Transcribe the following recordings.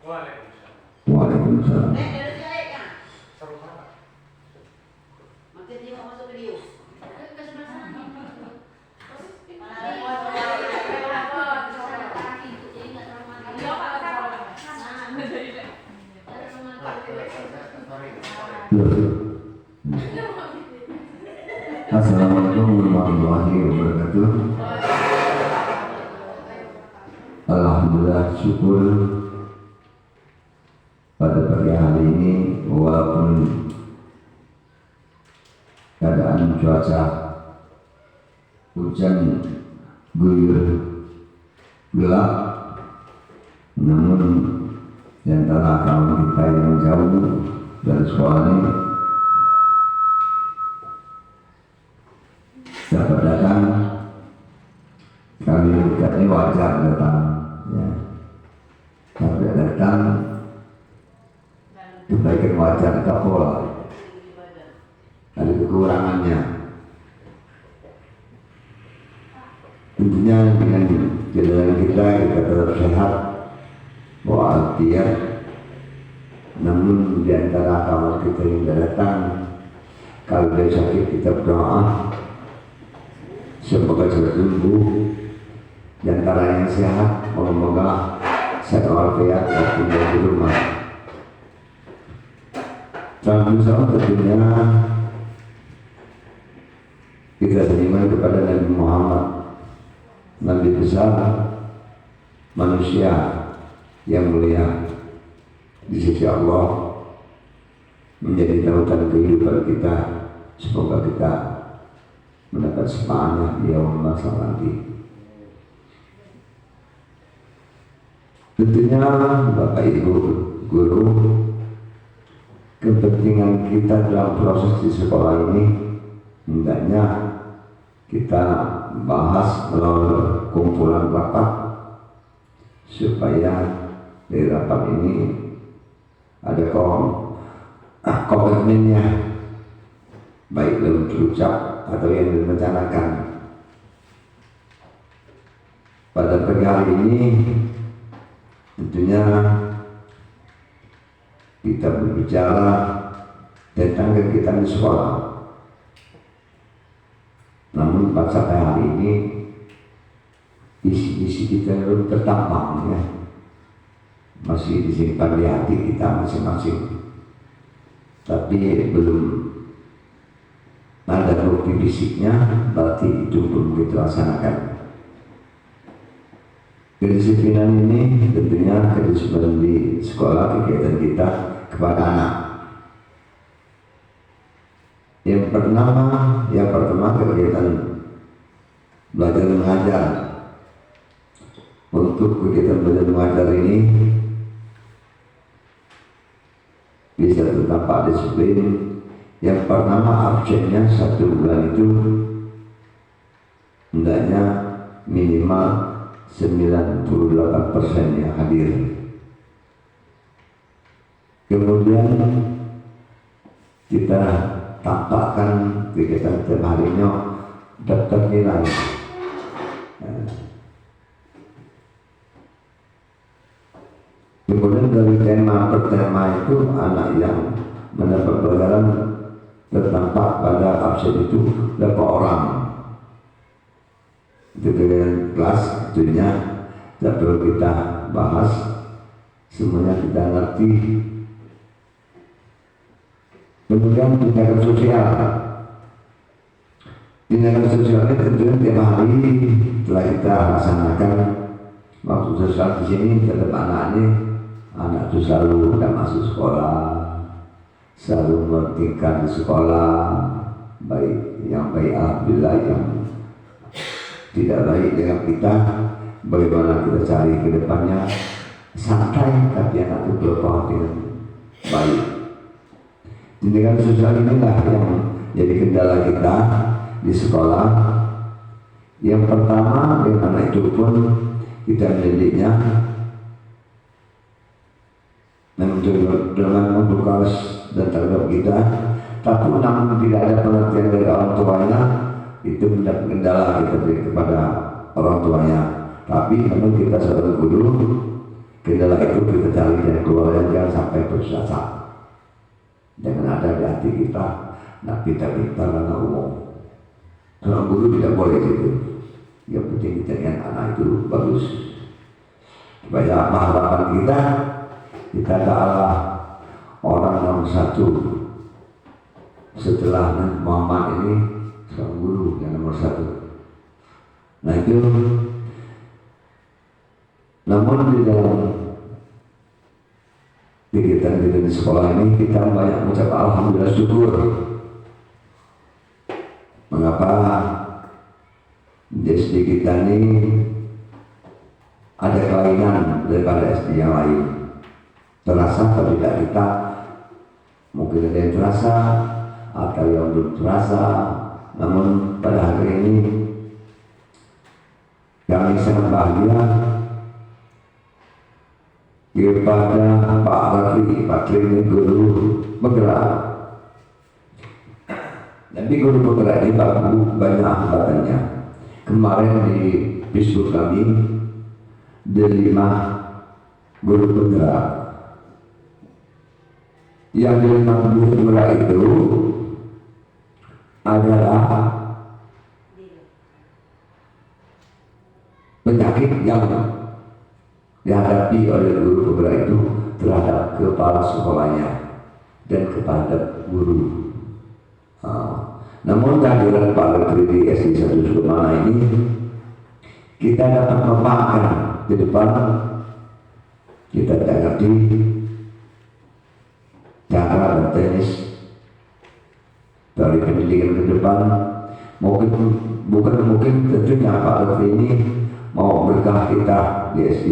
Waalaikumsalam. Assalamualaikum warahmatullahi wabarakatuh. Alhamdulillah, syukur pada pagi hari ini walaupun keadaan cuaca hujan guyur gelap, namun di antara kaum kita yang jauh dari sekolah ini dapat datang, kami dekatnya wajar datang, ya. Tapi datang kebaikan wajar tak pola, ada kekurangannya. Intinya dengan jalan kita tetap sehat walafiat, namun di antara kawan kita yang datang, kalau dia sakit kita berdoa semoga cepat sembuh. Di antara yang sehat, semoga sehat walafiat dan tinggal di rumah. Salam salam tentunya kita beriman kepada Nabi Muhammad, Nabi besar, manusia yang mulia di sisi Allah, menjadi tautan kehidupan kita. Semoga kita mendapat syafaatnya di yaumul mahsyar nanti. Tentunya Bapak Ibu guru, kepentingan kita dalam proses di sekolah ini hendaknya kita bahas melalui kumpulan rapat supaya dari rapat ini ada komitmennya, baik dalam terucap atau yang direncanakan. Pada pagi hari ini tentunya kita berbicara tentang kegiatan di sekolah. Namun pada hari ini isi-isi kita belum tertampang, ya. Masih disimpan di hati kita masing-masing, tapi belum ada bukti fisiknya, berarti itu belum kita laksanakan. Kedisiplinan ini tentunya kedisiplinan di sekolah, kegiatan kita kepada anak. Yang pertama kegiatan belajar mengajar. Untuk kegiatan belajar mengajar ini bisa terdampak disiplin. Yang pertama, absennya 1 bulan itu hendaknya minimal 98% yang hadir. Kemudian kita tampakkan kegiatan setiap harinya daftar nilai. Kemudian dari tema per tema itu anak yang mendapat pelajaran terdampak pada absen itu berapa orang. Itu dengan kelas tentunya tidak perlu kita bahas, semuanya kita ngerti. Kemudian tindakan sosial. Tindakan sosialnya tentunya tiap hari telah kita laksanakan. Maksud sosial di sini terhadap anak itu selalu tidak masuk sekolah, selalu mentingkatkan di sekolah, baik yang baik alhamdulillah, yang tidak baik dengan kita, bagaimana kita cari ke depannya santai, tapi anak itu berperan dengan baik. Tindakan sosial inilah yang jadi kendala kita di sekolah. Yang pertama, dengan anak itu pun kita mendidiknya dengan membuka dan terhadap kita, tapi namun tidak ada pengertian dari orang tuanya, itu mendapat kendala kita beri kepada orang tuanya. Tapi namun kita sebagai guru Kendala itu kita cari dan keluarnya jangan sampai bersesat. Jangan ada di hati kita, nak kita karena umum. Seorang guru tidak boleh gitu. Yang penting kita lihat anak itu bagus. Supaya apa harapan kita adalah orang nomor satu setelah Muhammad ini, seorang guru yang nomor satu. Nah itu, namun di dalam kegiatan kita di sekolah ini kita banyak mengucap alhamdulillah, syukur. Mengapa di SD kita ini ada kelainan daripada SD yang lain? Terasa atau tidak kita? Mungkin ada yang terasa atau yang belum terasa. Namun pada hari ini kami sangat bahagia kepada Pak Raffi, Pak Trini, guru bergerak. Tapi guru bergerak ini banyak hambatannya. Kemarin di Facebook kami ada 5 guru bergerak. Yang di 5 guru bergerak itu adalah penyakit yang dihadapi oleh guru bergerak itu terhadap kepala sekolahnya dan kepada guru. Namun kehadiran Pak Menteri di SD 1 Sukamana ini kita dapat memakan ke depan. Kita tidak ngerti cara berteknis dari pendidikan ke depan. Mungkin tentunya Pak Menteri ini mau berkah kita di SD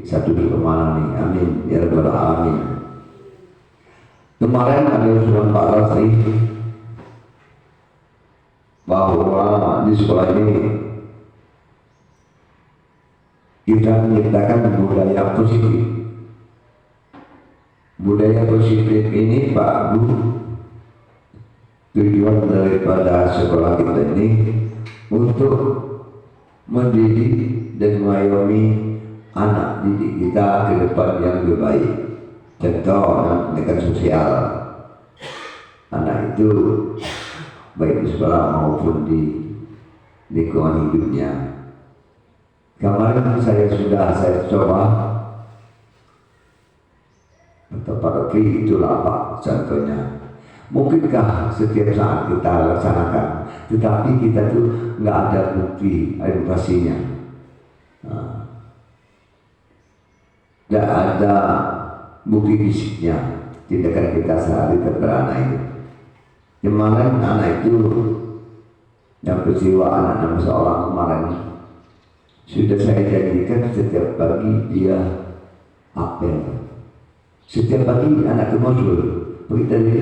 1 Sukamana ini. Amin ya rabbal alamin. Kemarin ada usulan Pak Menteri bahwa di sekolah ini kita menciptakan budaya positif. Budaya positif ini Pak Bu, tujuan daripada sekolah kita ini untuk mendidik dan mengayomi anak didik kita ke depan yang lebih baik. Contoh pendidikan sosial anak itu baik di sekolah maupun di lingkungan hidupnya. Kemarin saya coba atau Pak Raffi, itulah Pak contohnya. Mungkinkah setiap saat kita laksanakan, tetapi kita tuh nggak ada bukti edukasinya, nggak ada bukti fisiknya tindakan kita sehari terhadap anak itu. Kemarin anak itu yang peristiwa anak seorang kemarin sudah saya janjikan setiap pagi dia apel. Setiap pagi anak itu muncul, begitu tadi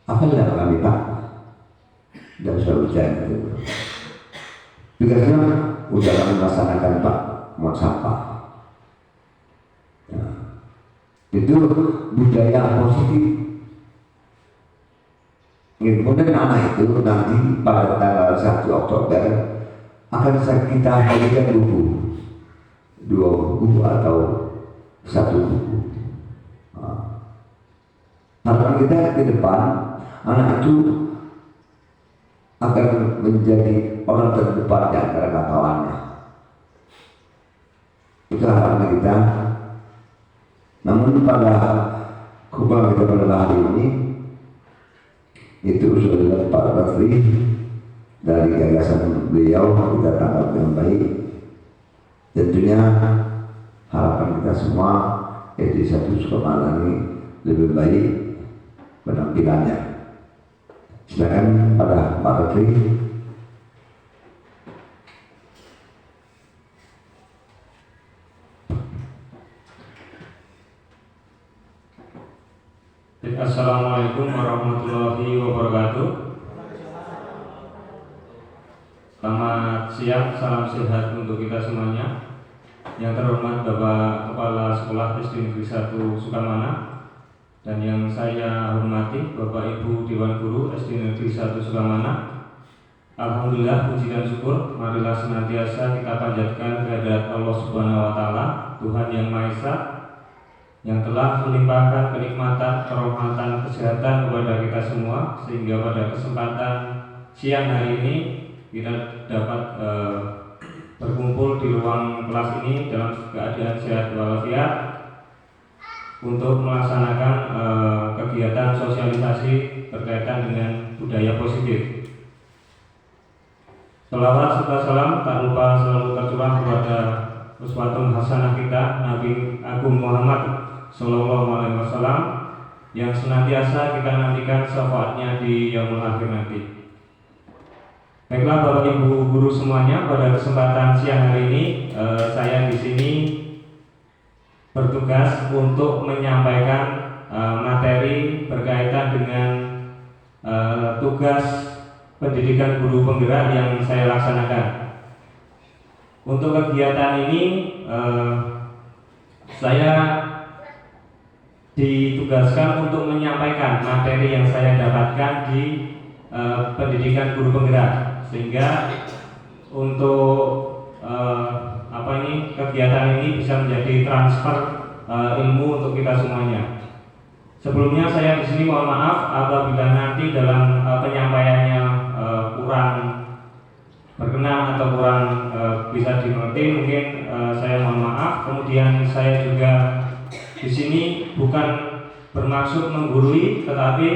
apelnya kami Pak, dan saya ucapkan itu. Tugasnya udah kami laksanakan Pak, mau sampah. Nah, itu budaya positif. Kemudian anak itu nanti pada tanggal 1 Oktober akan kita bagikan buku, 2 buku atau 1 buku. Harapan kita ke depan anak itu akan menjadi orang terdepan di antara kawannya. Itu harapan kita. Namun pada kumpulan kita pada hari ini itu usulan Pak Raffi, dari gagasan beliau kita tangkap dengan baik. Tentunya harapan kita semua SD 1 Sukamana ini lebih baik penampilannya. Silakan pada Pak Raffi. Assalamualaikum warahmatullahi wabarakatuh. Selamat siang, salam sehat untuk kita semuanya. Yang terhormat Bapak Kepala Sekolah SD Negeri 1 Sukamana, dan yang saya hormati Bapak Ibu Dewan Guru SD Negeri 1 Sukamana, Alhamdulillah, puji dan syukur marilah senantiasa kita panjatkan kehadirat Allah Subhanahu wa taala, Tuhan yang Maha Esa, yang telah melimpahkan kenikmatan, kerahmatan, kesehatan kepada kita semua, sehingga pada kesempatan siang hari ini kita dapat berkumpul di ruang kelas ini dalam keadaan sehat walafiat untuk melaksanakan kegiatan sosialisasi berkaitan dengan budaya positif. Salawat serta salam tak lupa selalu tercurah kepada uswatun hasanah kita Nabi Agung Muhammad Sallallahu Alaihi Wasallam yang senantiasa kita nantikan syafaatnya di yaumul akhir nanti. Baiklah Bapak Ibu guru semuanya, pada kesempatan siang hari ini saya di sini bertugas untuk menyampaikan materi berkaitan dengan tugas pendidikan guru penggerak yang saya laksanakan. Untuk kegiatan ini saya ditugaskan untuk menyampaikan materi yang saya dapatkan di pendidikan guru penggerak, sehingga untuk kegiatan ini bisa menjadi transfer ilmu untuk kita semuanya. Sebelumnya saya di sini mohon maaf apabila nanti dalam penyampaiannya kurang berkenan atau kurang bisa dimengerti, mungkin saya mohon maaf. Kemudian saya juga di sini bukan bermaksud menggurui, tetapi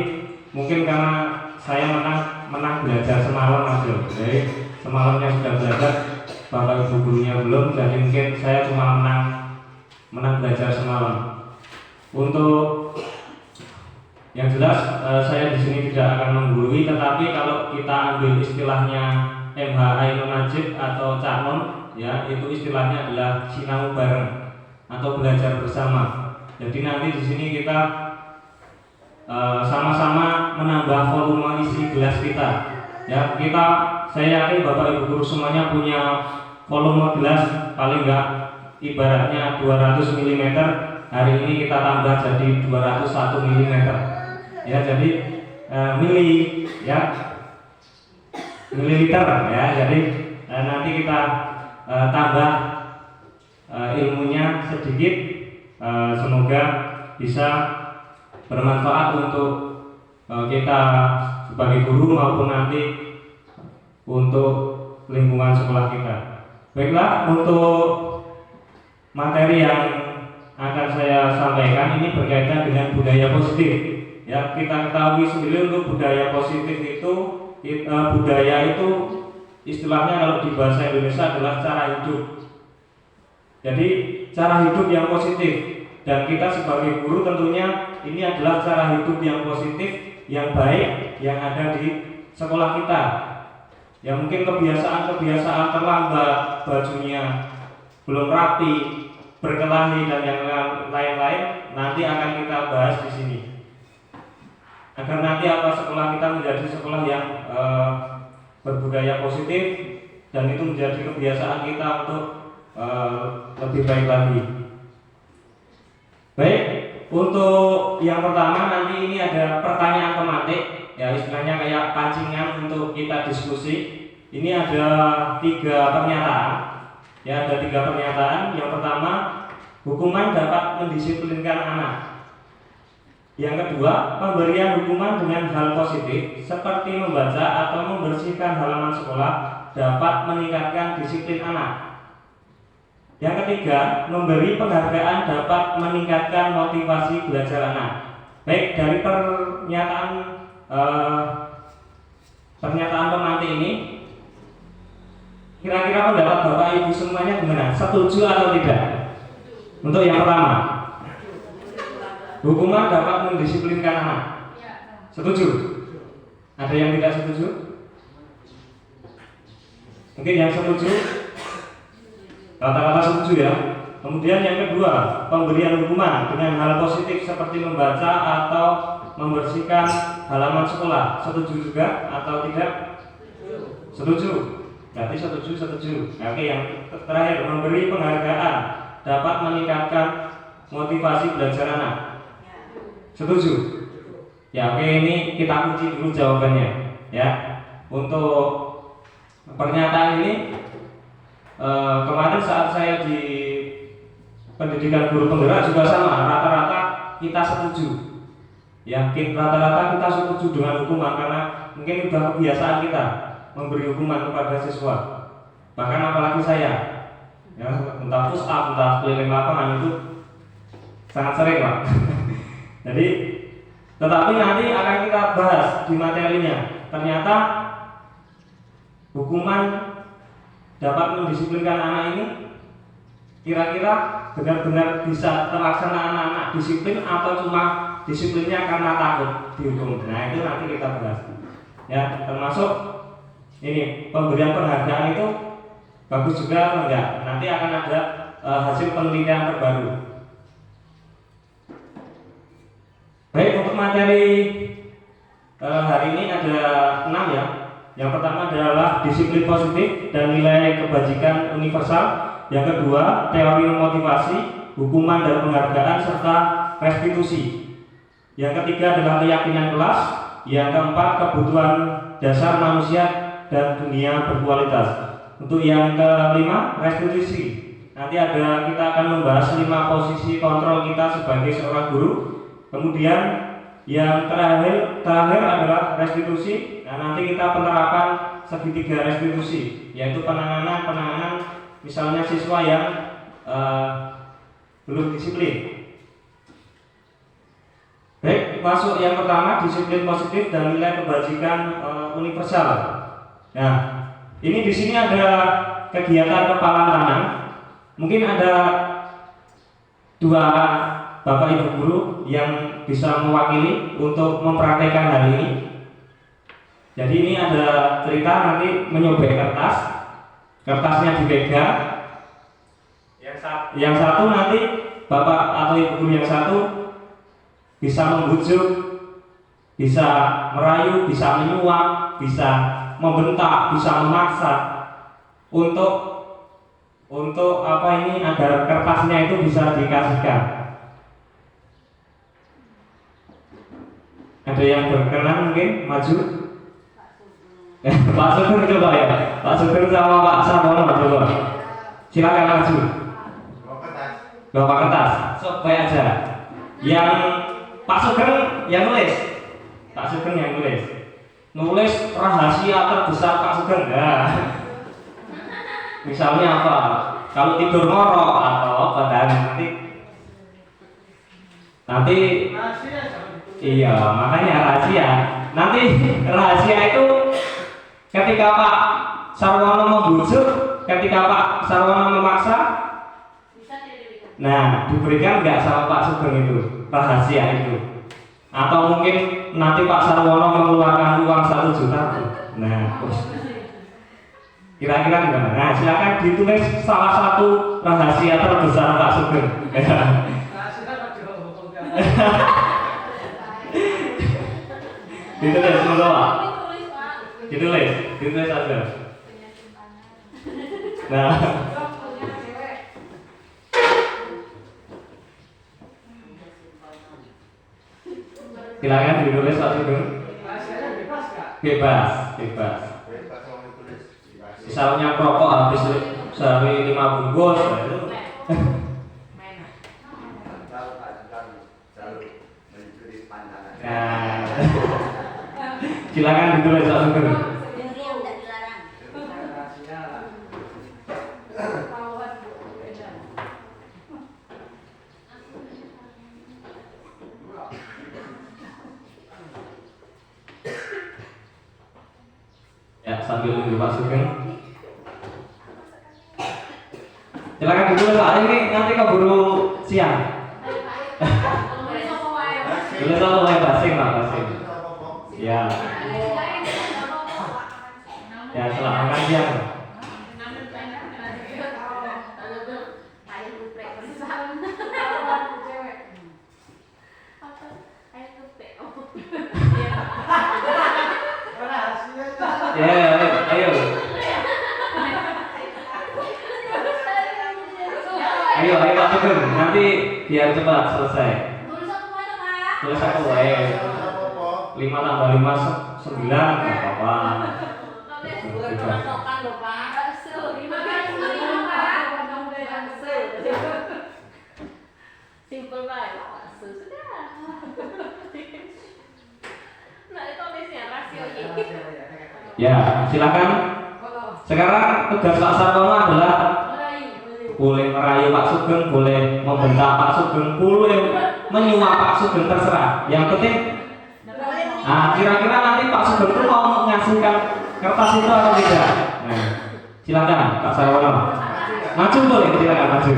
mungkin karena saya menang belajar semalam Mas. Jadi semalamnya sudah belajar, Bapak Ibu gurunya belum, jadi mungkin saya cuma menang belajar semalam. Untuk yang jelas saya di sini tidak akan menggurui, tetapi kalau kita ambil istilahnya MH Ainun Najib atau Cak Non, ya itu istilahnya adalah sinau bareng atau belajar bersama. Jadi nanti di sini kita sama-sama menambah volume isi gelas kita. Ya saya yakin Bapak Ibu guru semuanya punya volume gelas paling enggak ibaratnya 200 mm. Hari ini kita tambah jadi 201 mm. Ya jadi mililiter ya. Jadi nanti kita tambah ilmunya sedikit, semoga bisa bermanfaat untuk kita sebagai guru maupun nanti untuk lingkungan sekolah kita. Baiklah, untuk materi yang akan saya sampaikan ini berkaitan dengan budaya positif. Ya, kita ketahui sendiri untuk budaya positif itu budaya itu istilahnya kalau di bahasa Indonesia adalah cara hidup. Jadi cara hidup yang positif, dan kita sebagai guru tentunya ini adalah cara hidup yang positif, yang baik, yang ada di sekolah kita. Ya mungkin kebiasaan terlambat, bajunya belum rapi, berkelahi dan yang lain-lain nanti akan kita bahas di sini. Agar nanti sekolah kita menjadi sekolah yang berbudaya positif, dan itu menjadi kebiasaan kita untuk lebih baik lagi. Baik, untuk yang pertama nanti ini ada pertanyaan tematik, ya istilahnya kayak pancingan untuk kita diskusi. Ini ada 3 pernyataan. Ya, ada 3 pernyataan. Yang pertama, hukuman dapat mendisiplinkan anak. Yang kedua, pemberian hukuman dengan hal positif seperti membaca atau membersihkan halaman sekolah dapat meningkatkan disiplin anak. Yang ketiga, memberi penghargaan dapat meningkatkan motivasi belajar anak. Baik, dari pernyataan pemantik ini, kira-kira pendapat Bapak Ibu semuanya gimana? Setuju atau tidak? Untuk yang pertama, hukuman dapat mendisiplinkan anak. Setuju? Ada yang tidak setuju? Mungkin yang setuju rata-rata setuju ya. Kemudian yang kedua, pemberian hukuman dengan hal positif seperti membaca atau membersihkan halaman sekolah. Setuju juga atau tidak? Setuju. Berarti setuju. Oke, yang terakhir, memberi penghargaan dapat meningkatkan motivasi belajar anak. Setuju? Ya, oke, ini kita kunci dulu jawabannya ya. Untuk Pernyataan ini kemarin saat saya di pendidikan guru penggerak juga sama, rata-rata kita setuju. Ya, rata-rata kita setuju dengan hukuman karena mungkin sudah kebiasaan kita memberi hukuman kepada siswa. Bahkan apalagi saya, ya, entah push up, entah keliling lapangan itu sangat sering, Pak. Jadi, tetapi nanti akan kita bahas di materinya. Ternyata hukuman dapat mendisiplinkan anak ini kira-kira benar-benar bisa terlaksana anak-anak disiplin atau cuma disiplinnya karena takut dihukum. Nah, itu nanti kita bahas. Ya, termasuk ini pemberian penghargaan itu bagus juga atau enggak. Nanti akan ada hasil penelitian terbaru. Baik, untuk materi hari ini ada 6 ya. Yang pertama adalah disiplin positif dan nilai kebajikan universal. Yang kedua, teori motivasi, hukuman dan penghargaan serta restitusi. Yang ketiga adalah keyakinan kelas. Yang keempat, kebutuhan dasar manusia dan dunia berkualitas. Untuk yang kelima, restitusi. Nanti kita akan membahas 5 posisi kontrol kita sebagai seorang guru. Kemudian yang terakhir adalah restitusi. Nah, nanti kita penerapan segitiga restitusi, yaitu penanganan misalnya siswa yang belum disiplin. Baik, masuk yang pertama, disiplin positif dan nilai kebajikan universal. Nah, ini di sini ada kegiatan kepala tangan. Mungkin ada 2 Bapak Ibu guru yang bisa mewakili untuk mempraktekkan hal ini. Jadi ini ada cerita, nanti menyobek kertasnya dipegang. Yang satu nanti Bapak atau Ibu guru yang satu bisa membujuk, bisa merayu, bisa menyuap, bisa membentak, bisa memaksa untuk agar kertasnya itu bisa dikasihkan. Ada yang berkenan mungkin maju? Pak Sugeng coba ya, Pak Sugeng sama Pak Sarwono coba. Silakan maju. Bawa kertas, baik aja. Yang Pak Sugeng yang nulis, Pak Sugeng yang nulis rahasia terbesar Pak Sugeng. Nah, misalnya apa? Kalau tidur ngorok atau apa, dan nanti iya, makanya rahasia. Nanti rahasia itu ketika Pak Sarwono membujuk, ketika Pak Sarwono memaksa, nah diberikan nggak sama Pak Sugeng itu rahasia itu? Atau mungkin nanti Pak Sarwono mengeluarkan uang 1 juta. Nah, kira-kira gimana? Nah, silakan ditulis salah satu rahasia terbesar Pak Sugeng. Ditulis dulu, Pak. Ditulis aja. Nah, silakan ditulis Pak Sugeng. Bebas. Misalnya rokok habis sehari 5 bungkus, itu. Nah, silakan ditulis Pak Sugeng. Ya, sambil nunggu Pak Sugeng. Silakan ditulis Pak, ini nanti keburu siang. Tulis apa wae basing Pak, basing. Ya. Ya, setelah makan siang. Ayo. Ayo Pak Sugeng, nanti biar cepat selesai. Tulis aku wae. 5 tambah 5 9 enggak apa-apa. Ya, silakan. Sekarang tugas Pak Sarwono adalah boleh merayu Pak Sugeng, boleh membentak Pak Sugeng, boleh menyuap Pak Sugeng, terserah. Yang penting, nah kira-kira nanti Pak Sugeng itu mau mengasihkan kertas itu atau tidak? Nah, silakan Pak Sarwono. Maju boleh, silakan maju.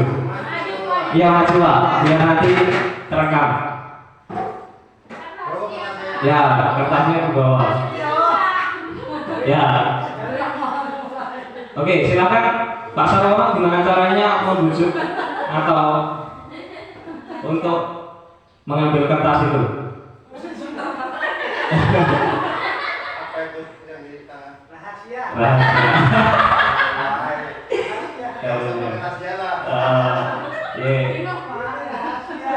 Iya maju Pak, biar nanti terekam. Ya, kertasnya di bawah. Ya. Oke, silakan Pak Sarwono, gimana caranya membujuk atau untuk mengambil kertas itu? Apa itu yang di tangan? Rahasia. Rahasia. Rahasia lah. Ye. Rahasia.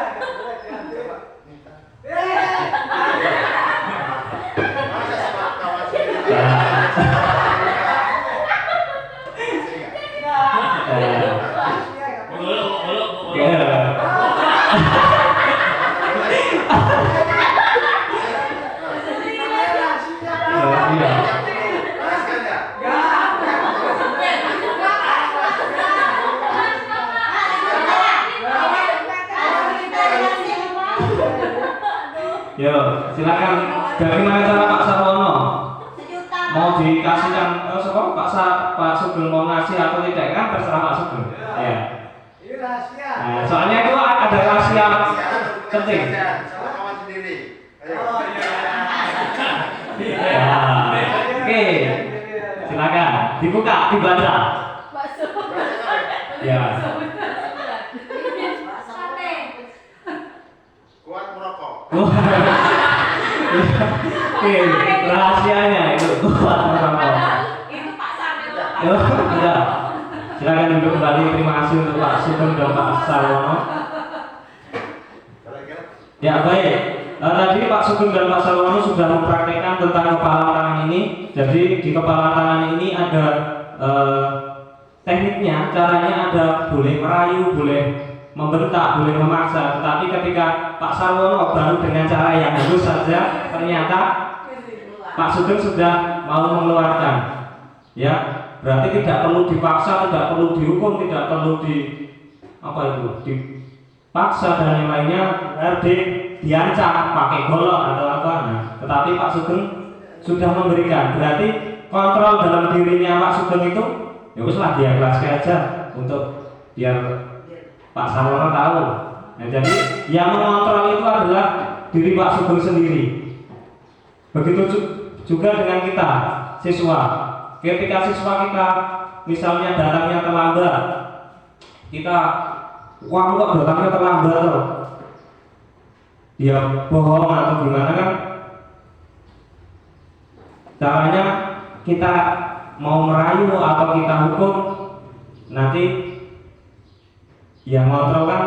Minta. Masa sama kawan sendiri? Yo, silakan. Bagaimana cara Pak Sarwono? Mau dikasihkan Pak Sugeng mau ngasih atau tidak kan terserah Pak Sugeng. Ya. Ini rahasia. Nah, soalnya itu ada rahasia penting. Sama kawan sendiri. Ayo. Ya. Oke. Silakan dibuka, dibaca. Ya. Kuat merokok. Oke, rahasianya itu kuat merokok. Itu Pak Sarwono. Ya, ya. Silakan duduk kembali. Terima kasih untuk Pak Sugeng dan Pak Sarwono. Kira-kira Ya baik. Tadi Pak Sugeng dan Pak Sarwono sudah mempraktekkan tentang kepala tangan ini. Jadi di kepala tangan ini ada tekniknya, caranya ada boleh merayu, boleh membentak, boleh memaksa. Tetapi ketika Pak Sarwono baru dengan cara yang halus saja, ternyata Pak Sugeng sudah mau mengeluarkan. Ya, berarti tidak perlu dipaksa, tidak perlu dihukum, tidak perlu dipaksa dan yang lainnya, diancam pakai golok atau apa. Nah, tetapi Pak Sugeng sudah memberikan. Berarti kontrol dalam dirinya Pak Sugeng itu, ya uslah dia ikhlaskan aja untuk biar Pak Sarwono tahu. Nah, jadi yang mengontrol itu adalah diri Pak Sugeng sendiri. Begitu juga dengan kita, siswa. Ketika siswa kita misalnya datangnya terlambat, kita wah kok datangnya terlambat loh. Dia bohong atau gimana kan? Caranya kita mau merayu atau kita hukum, nanti yang ngontrol kan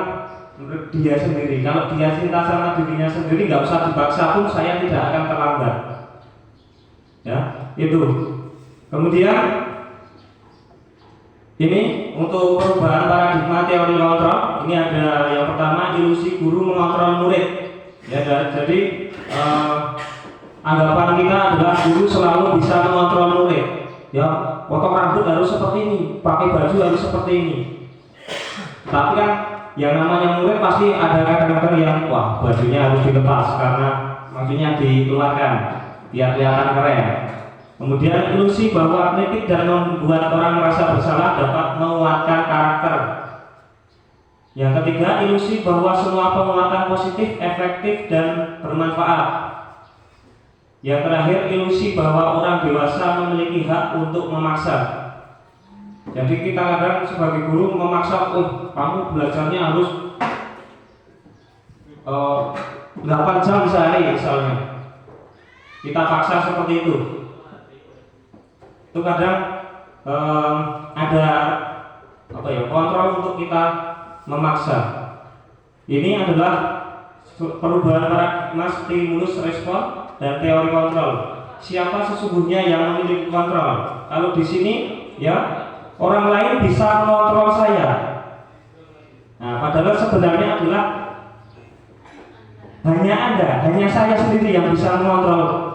dia sendiri. Kalau dia cinta sama dirinya sendiri, nggak usah dipaksa pun saya tidak akan terlambat. Ya, itu. Kemudian ini untuk perubahan paradigma teori kontrol. Ini ada yang pertama, ilusi guru mengontrol murid. Ya, jadi anggapan kita adalah guru selalu bisa mengontrol murid. Ya, potong rambut harus seperti ini, pakai baju harus seperti ini. Tapi kan yang namanya murid pasti ada kadang-kadang yang wah bajunya harus dilepas karena maksudnya dikeluarkan biar kelihatan keren. Kemudian ilusi bahwa kritik dan membuat orang merasa bersalah dapat menguatkan karakter. Yang ketiga, ilusi bahwa semua penguatan positif, efektif dan bermanfaat. Yang terakhir, ilusi bahwa orang dewasa memiliki hak untuk memaksa. Jadi kita kadang sebagai guru memaksa, kamu belajarnya harus 8 jam sehari misalnya. Kita paksa seperti itu. Itu kadang ada kontrol untuk kita memaksa. Ini adalah perubahan paradigma stimulus respon dan teori kontrol. Siapa sesungguhnya yang memiliki kontrol? Kalau di sini ya orang lain bisa mengontrol saya. Nah, padahal sebenarnya adalah hanya Anda, hanya saya sendiri yang bisa mengontrol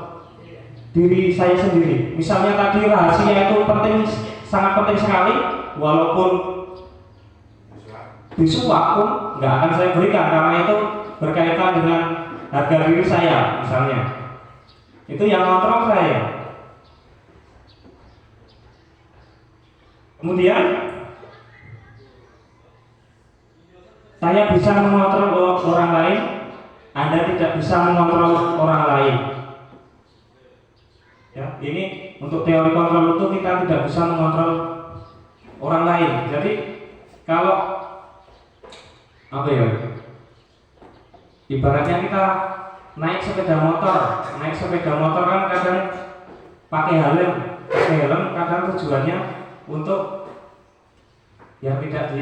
diri saya sendiri. Misalnya tadi rahasia itu penting, sangat penting sekali, walaupun disuap pun nggak akan saya berikan karena itu berkaitan dengan harga diri saya misalnya. Itu yang kontrol saya. Kemudian saya bisa mengontrol orang lain, Anda tidak bisa mengontrol orang lain. Ya, ini untuk teori kontrol itu kita tidak bisa mengontrol orang lain. Jadi kalau apa ya? Ibaratnya kita naik sepeda motor kan kadang pakai helm kadang tujuannya untuk ya tidak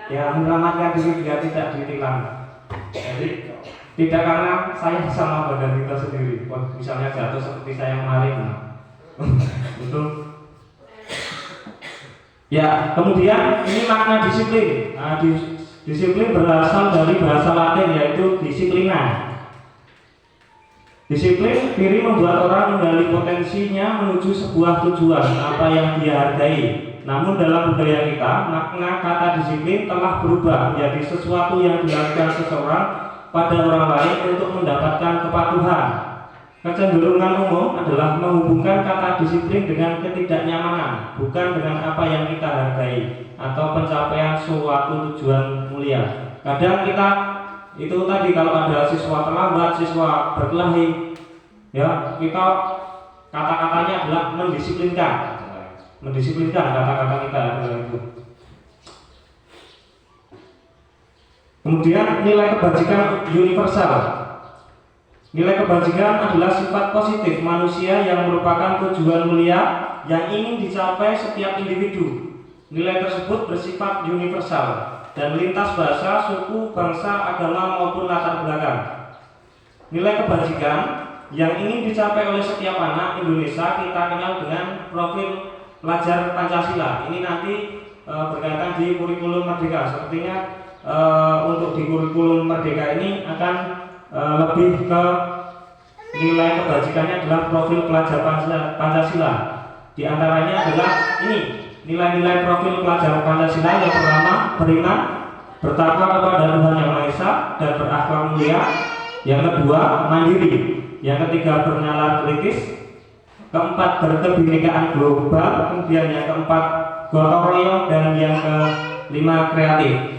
menyelamatkan diri biar tidak ditilang. Jadi tidak karena saya sama badan kita sendiri, misalnya jatuh seperti saya kemarin, betul. Ya, kemudian ini makna disiplin. Nah, disiplin berasal dari bahasa Latin yaitu disiplina. Disiplin diri membuat orang menggali potensinya menuju sebuah tujuan apa yang dia hargai. Namun dalam budaya kita, makna kata disiplin telah berubah menjadi sesuatu yang dilakukan seseorang pada orang lain untuk mendapatkan kepatuhan. Kecenderungan umum adalah menghubungkan kata disiplin dengan ketidaknyamanan, bukan dengan apa yang kita hargai atau pencapaian suatu tujuan mulia. Kadang kita itu tadi kalau ada siswa terlambat, siswa berkelahi, ya kita kata-katanya adalah mendisiplinkan kata-kata kita adalah itu. Kemudian nilai kebajikan universal. Nilai kebajikan adalah sifat positif manusia yang merupakan tujuan mulia yang ingin dicapai setiap individu. Nilai tersebut bersifat universal dan lintas bahasa, suku, bangsa, agama maupun latar belakang. Nilai kebajikan yang ingin dicapai oleh setiap anak Indonesia kita kenal dengan profil pelajar Pancasila. Ini nanti berkaitan di kurikulum Merdeka. Sepertinya untuk di kurikulum Merdeka ini akan lebih ke nilai kebajikannya adalah profil pelajar Pancasila. Di antaranya adalah ini nilai-nilai profil pelajar Pancasila. Yang pertama, beriman, bertakwa kepada Tuhan Yang Maha Esa dan berakhlak mulia. Yang kedua, mandiri. Yang ketiga, bernalar kritis. Keempat, berkebinekaan global. Kemudian yang keempat, gotong royong, dan yang kelima, kreatif.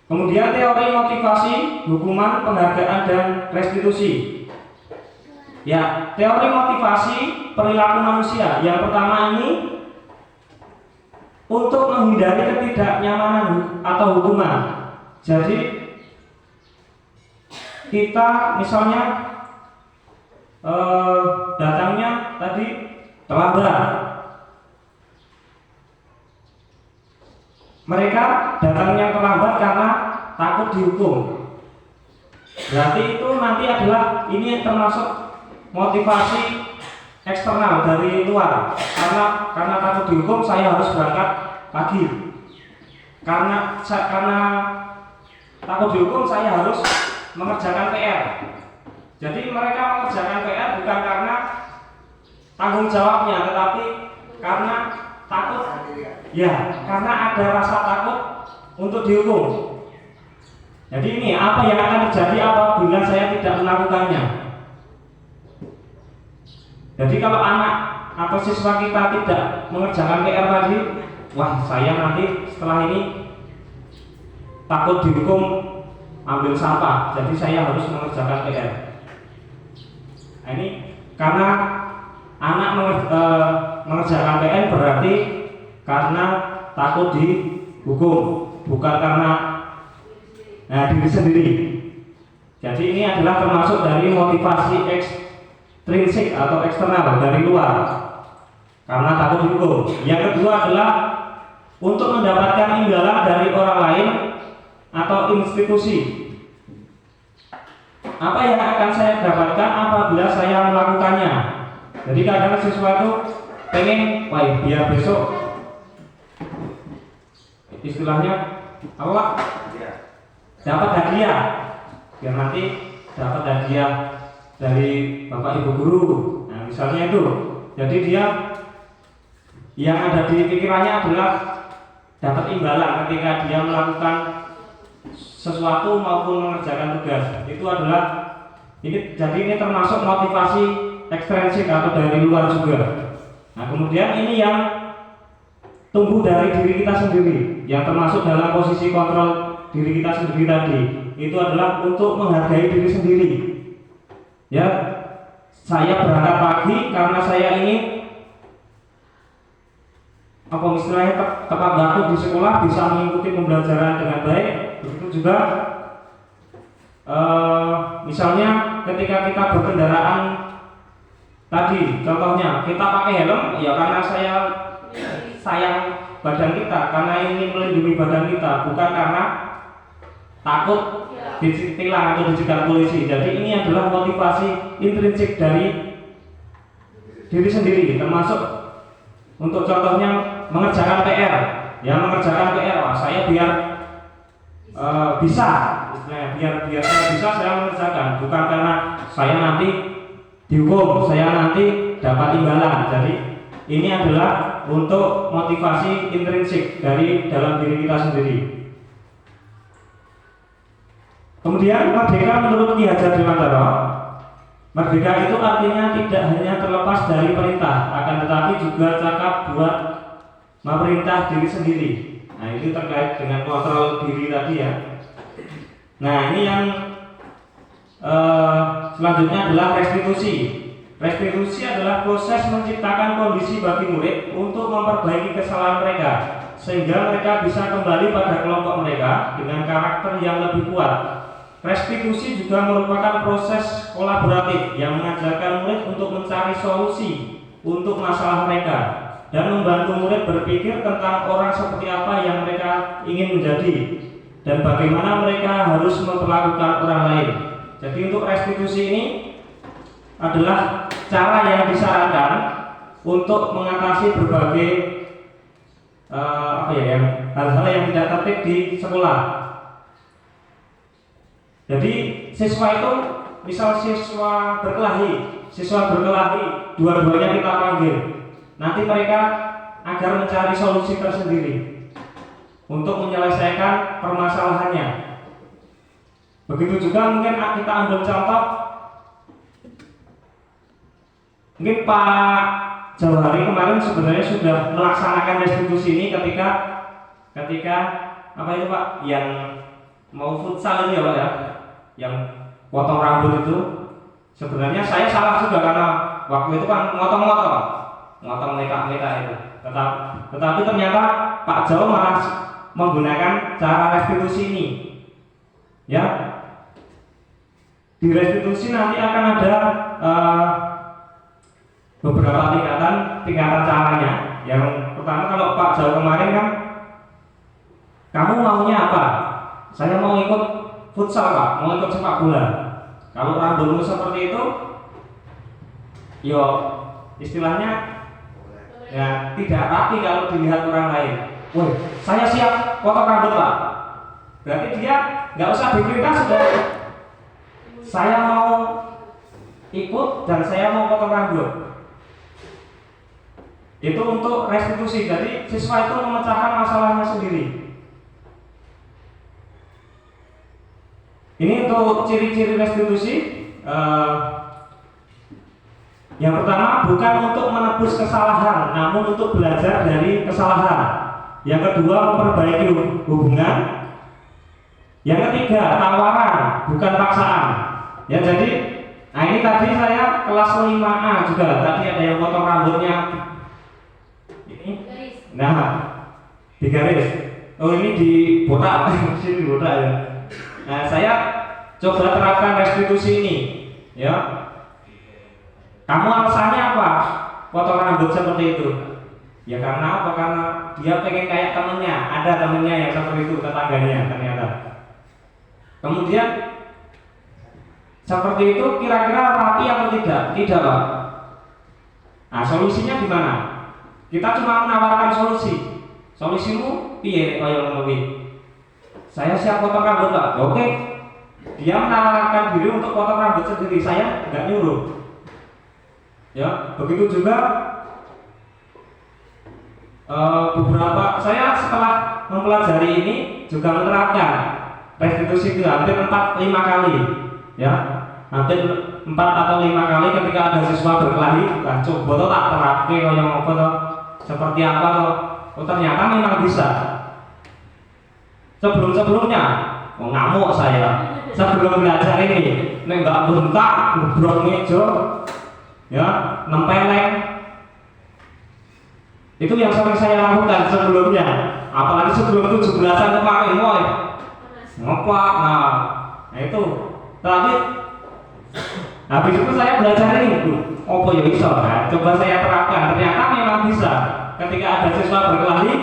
Kemudian teori motivasi, hukuman, penghargaan, dan restitusi. Ya, teori motivasi perilaku manusia. Yang pertama ini untuk menghindari ketidaknyamanan atau hukuman. Jadi kita misalnya datangnya tadi terlambat. Mereka datangnya terlambat karena takut dihukum. Berarti itu nanti adalah ini termasuk motivasi eksternal dari luar. Karena takut dihukum saya harus berangkat pagi. Karena takut dihukum saya harus mengerjakan PR. Jadi mereka mengerjakan PR bukan karena tanggung jawabnya, tetapi karena takut. Ya, karena ada rasa takut untuk dihukum. Jadi ini apa yang akan terjadi apabila saya tidak melakukannya. Jadi kalau anak atau siswa kita tidak mengerjakan PR tadi, wah saya nanti setelah ini takut dihukum ambil sampah, jadi saya harus mengerjakan PR. Nah, ini karena anak mengerjakan PR berarti karena takut dihukum, bukan karena diri sendiri. Jadi ini adalah termasuk dari motivasi ekstrinsik atau eksternal dari luar, karena takut dihukum. Yang kedua adalah untuk mendapatkan imbalan dari orang lain atau institusi. Apa yang akan saya dapatkan apabila saya melakukannya? Jadi kadang siswa itu pengen, wah biar besok istilahnya apa? Dapat hadiah, biar nanti dapat hadiah dari bapak ibu guru. Nah, misalnya itu. Jadi dia yang ada di pikirannya adalah dapat imbalan ketika dia melakukan sesuatu maupun mengerjakan tugas. Itu adalah jadi ini termasuk motivasi ekstrinsik atau dari luar juga. Nah, kemudian ini yang tumbuh dari diri kita sendiri, yang termasuk dalam posisi kontrol diri kita sendiri tadi. Itu adalah untuk menghargai diri sendiri. Ya, saya berangkat pagi karena saya ingin apa istilahnya tepat waktu di sekolah, bisa mengikuti pembelajaran dengan baik. Begitu juga misalnya ketika kita berkendaraan tadi, contohnya kita pakai helm, ya karena saya sayang badan kita, karena ingin melindungi badan kita, bukan karena takut ditilang atau dicegat polisi. Jadi ini adalah motivasi intrinsik dari diri sendiri, termasuk untuk contohnya mengerjakan PR. Ya, mengerjakan PR, saya biar bisa, istilahnya biar saya bisa, saya mengerjakan, bukan karena saya nanti dihukum, saya nanti dapat imbalan. Jadi ini adalah untuk motivasi intrinsik dari dalam diri kita sendiri. Kemudian merdeka menurut Ki Hajar Dewantara, merdeka itu artinya tidak hanya terlepas dari perintah, akan tetapi juga cakap buat memerintah diri sendiri. Nah, itu terkait dengan kontrol diri tadi ya. Nah, ini yang selanjutnya adalah restitusi. Restitusi adalah proses menciptakan kondisi bagi murid untuk memperbaiki kesalahan mereka, sehingga mereka bisa kembali pada kelompok mereka dengan karakter yang lebih kuat. Restitusi juga merupakan proses kolaboratif yang mengajarkan murid untuk mencari solusi untuk masalah mereka dan membantu murid berpikir tentang orang seperti apa yang mereka ingin menjadi dan bagaimana mereka harus memperlakukan orang lain. Jadi untuk restitusi ini adalah cara yang disarankan untuk mengatasi berbagai hal-hal yang tidak tertib di sekolah. Jadi siswa itu, misal siswa berkelahi, dua-duanya kita panggil. Nanti mereka agar mencari solusi tersendiri untuk menyelesaikan permasalahannya. Begitu juga mungkin kita ambil contoh, mungkin Pak Jauhari kemarin sebenarnya sudah melaksanakan restitusi ini ketika apa itu Pak, yang mau futsal itu ya Pak ya, yang potong rambut itu. Sebenarnya saya salah juga karena waktu itu kan motong mereka itu. Tetapi ternyata Pak Jawa malah menggunakan cara restitusi ini. Ya, di restitusi nanti akan ada beberapa tingkatan caranya. Yang pertama, kalau Pak Jawa kemarin kan, kamu maunya apa? Saya mau ikut futsal Pak, mau ikut sepak bola. Kalau rambutmu seperti itu, yo istilahnya ya tidak rapi kalau dilihat orang lain. Woi, saya siap potong rambut Pak. Berarti dia nggak usah diperintah, sudah saya mau ikut dan saya mau potong rambut. Itu untuk restitusi. Jadi siswa itu memecahkan masalahnya sendiri. Ini untuk ciri-ciri restitusi. Yang pertama, bukan untuk menebus kesalahan, namun untuk belajar dari kesalahan. Yang kedua, memperbaiki hubungan. Yang ketiga, tawaran, bukan paksaan. Ya, jadi, nah ini tadi saya kelas 5A juga. Tadi ada yang potong rambutnya. Ini, nah, di garis. Oh, ini di botak, di botak ya. Nah, saya coba terapkan restitusi ini, ya. Kamu alasannya apa? Potong rambut seperti itu? Ya karena apa? Karena dia pengen kayak temennya. Ada temennya yang seperti itu, tetangganya ternyata. Kemudian seperti itu kira-kira rapi atau tidak? Tidak Pak. Nah, solusinya gimana? Kita cuma menawarkan solusi. Solusimu piye kaya ngono kuwi? Saya siap potong rambut Pak. Oke. Dia menawarkan diri untuk potong rambut sendiri, saya nggak nyuruh. Ya, begitu juga beberapa saya setelah mempelajari ini juga menerapkan restitusi itu hampir 4-5 kali, ya, hampir 4 atau 5 kali ketika ada siswa berkelahi, nah, coba tuh tak terapke yang apa tuh, seperti apa tuh, oh ternyata memang bisa. Sebelumnya, oh, ngamuk saya. Sebelum belajar ini, nek nggak bentak, ngebrok meja, ya, nempeleng. Itu yang sering saya lakukan sebelumnya. Apalagi sebelum 17-an kemarin, woy, ngopak, nah itu. Tapi habis itu saya belajar ini, apa ya bisa? Nah, coba saya terapkan. Ternyata memang bisa. Ketika ada siswa berkelahi,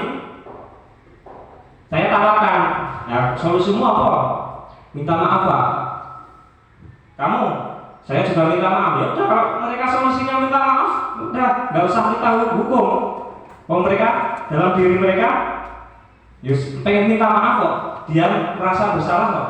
saya tawarkan, ya, solusimu apa? Minta maaf Pak. Kamu, saya juga minta maaf. Ya udah, kalau mereka solusinya minta maaf, udah, nggak usah kita hukum. Kalau mereka dalam diri mereka, yus pengen minta maaf kok. Dia merasa bersalah kok.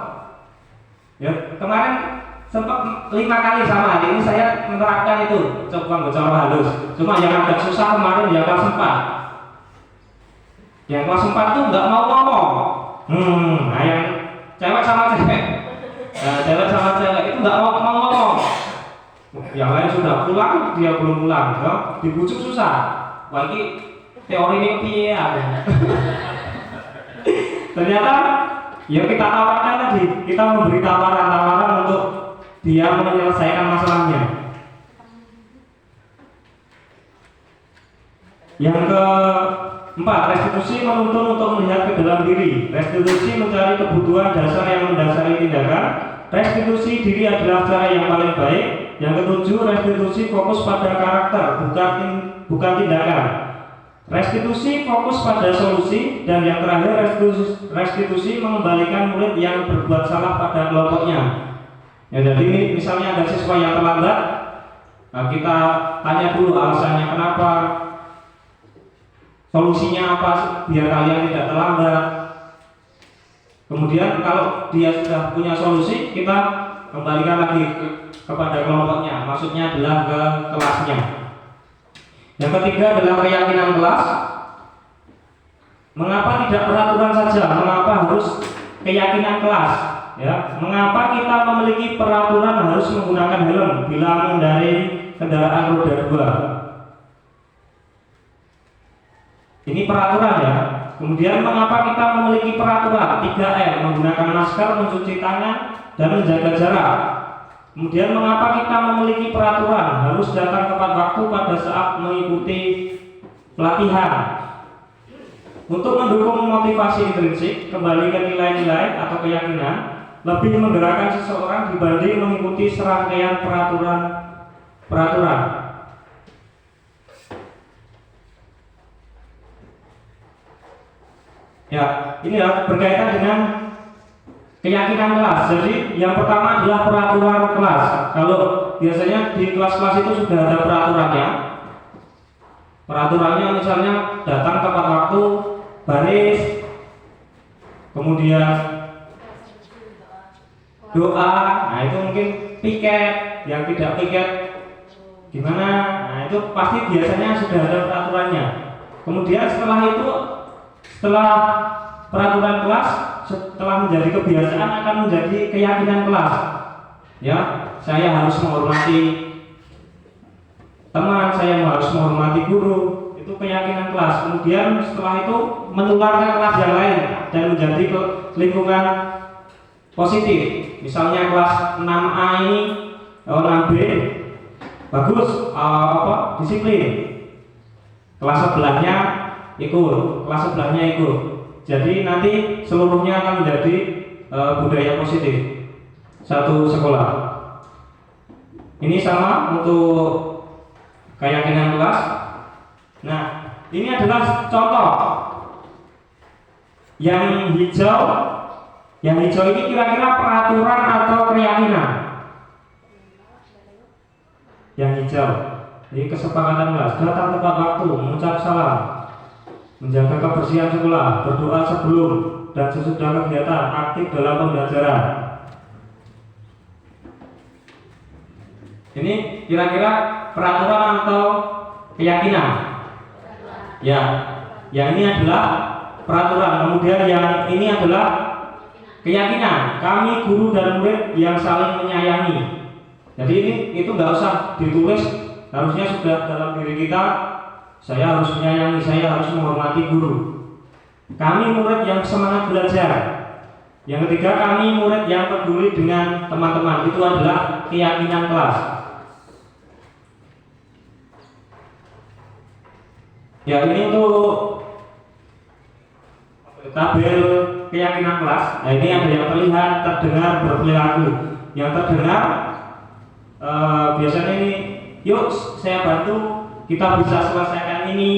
Ya kemarin sempat 5 kali sama hari ini saya menerapkan itu, coba bicara halus. Cuma yang agak susah kemarin yang kelas 4. Yang kelas 4 tuh nggak mau ngomong. Nah yang cewek sama cewek, nah, cewek sama cewek itu nggak mau ngomong. Yang lain sudah pulang, dia belum pulang. Ya? Dibujuk susah. Wah ini teori ini piye ya? Ternyata ya kita tawarkan tadi, kita memberi tawaran-tawaran untuk dia menyelesaikan masalahnya. Yang keempat, restitusi menuntun untuk melihat ke dalam diri. Restitusi mencari kebutuhan dasar yang mendasari tindakan. Restitusi diri adalah cara yang paling baik. Yang ketujuh, restitusi fokus pada karakter, bukan tindakan. Restitusi fokus pada solusi. Dan yang terakhir, restitusi mengembalikan murid yang berbuat salah pada kelompoknya. Ya, jadi misalnya ada siswa yang terlambat, nah kita tanya dulu alasannya kenapa, solusinya apa biar kalian tidak terlambat. Kemudian kalau dia sudah punya solusi, kita kembalikan lagi kepada kelompoknya, maksudnya adalah ke kelasnya. Yang ketiga adalah keyakinan kelas. Mengapa tidak peraturan saja? Mengapa harus keyakinan kelas? Ya, mengapa kita memiliki peraturan harus menggunakan helm bila mengendarai kendaraan roda 2? Ini peraturan ya. Kemudian mengapa kita memiliki peraturan 3M, menggunakan masker, mencuci tangan, dan menjaga jarak. Kemudian mengapa kita memiliki peraturan harus datang tepat waktu pada saat mengikuti pelatihan. Untuk mendukung motivasi intrinsik, kembali ke nilai-nilai atau keyakinan, lebih menggerakkan seseorang dibanding mengikuti serangkaian peraturan. Ya, ini ya berkaitan dengan keyakinan kelas. Jadi yang pertama adalah peraturan kelas. Kalau biasanya di kelas-kelas itu sudah ada peraturannya. Peraturannya misalnya datang tepat waktu, baris, kemudian doa. Nah itu mungkin piket, yang tidak piket gimana? Nah itu pasti biasanya sudah ada peraturannya. Kemudian setelah peraturan kelas, setelah menjadi kebiasaan akan menjadi keyakinan kelas. Ya, saya harus menghormati teman, saya harus menghormati guru. Itu keyakinan kelas. Kemudian setelah itu menular ke kelas yang lain dan menjadi lingkungan positif. Misalnya kelas 6A ini, 6B bagus, disiplin. Kelas sebelahnya ikut, kelas sebelahnya ikut. Jadi nanti seluruhnya akan menjadi budaya positif satu sekolah. Ini sama untuk keyakinan kelas. Nah, ini adalah contoh. Yang hijau ini kira-kira peraturan atau keyakinan. Yang hijau, ini kesepakatan kelas, datang tepat waktu, mengucap salam, menjaga kebersihan sekolah, berdoa sebelum dan sesudah kegiatan, aktif dalam pembelajaran. Ini kira-kira peraturan atau keyakinan? Ya, yang ini adalah peraturan. Kemudian yang ini adalah keyakinan. Kami guru dan murid yang saling menyayangi. Jadi itu nggak usah ditulis, harusnya sudah dalam diri kita. Saya harus menyayangi, saya harus menghormati guru. Kami murid yang semangat belajar. Yang ketiga, kami murid yang peduli dengan teman-teman. Itu adalah keyakinan kelas. Ya, ini untuk tabel keyakinan kelas. Nah, ini ada yang terlihat, terdengar, berperilaku. Yang terdengar biasanya ini, yuk saya bantu, kita bisa selesaikan ini.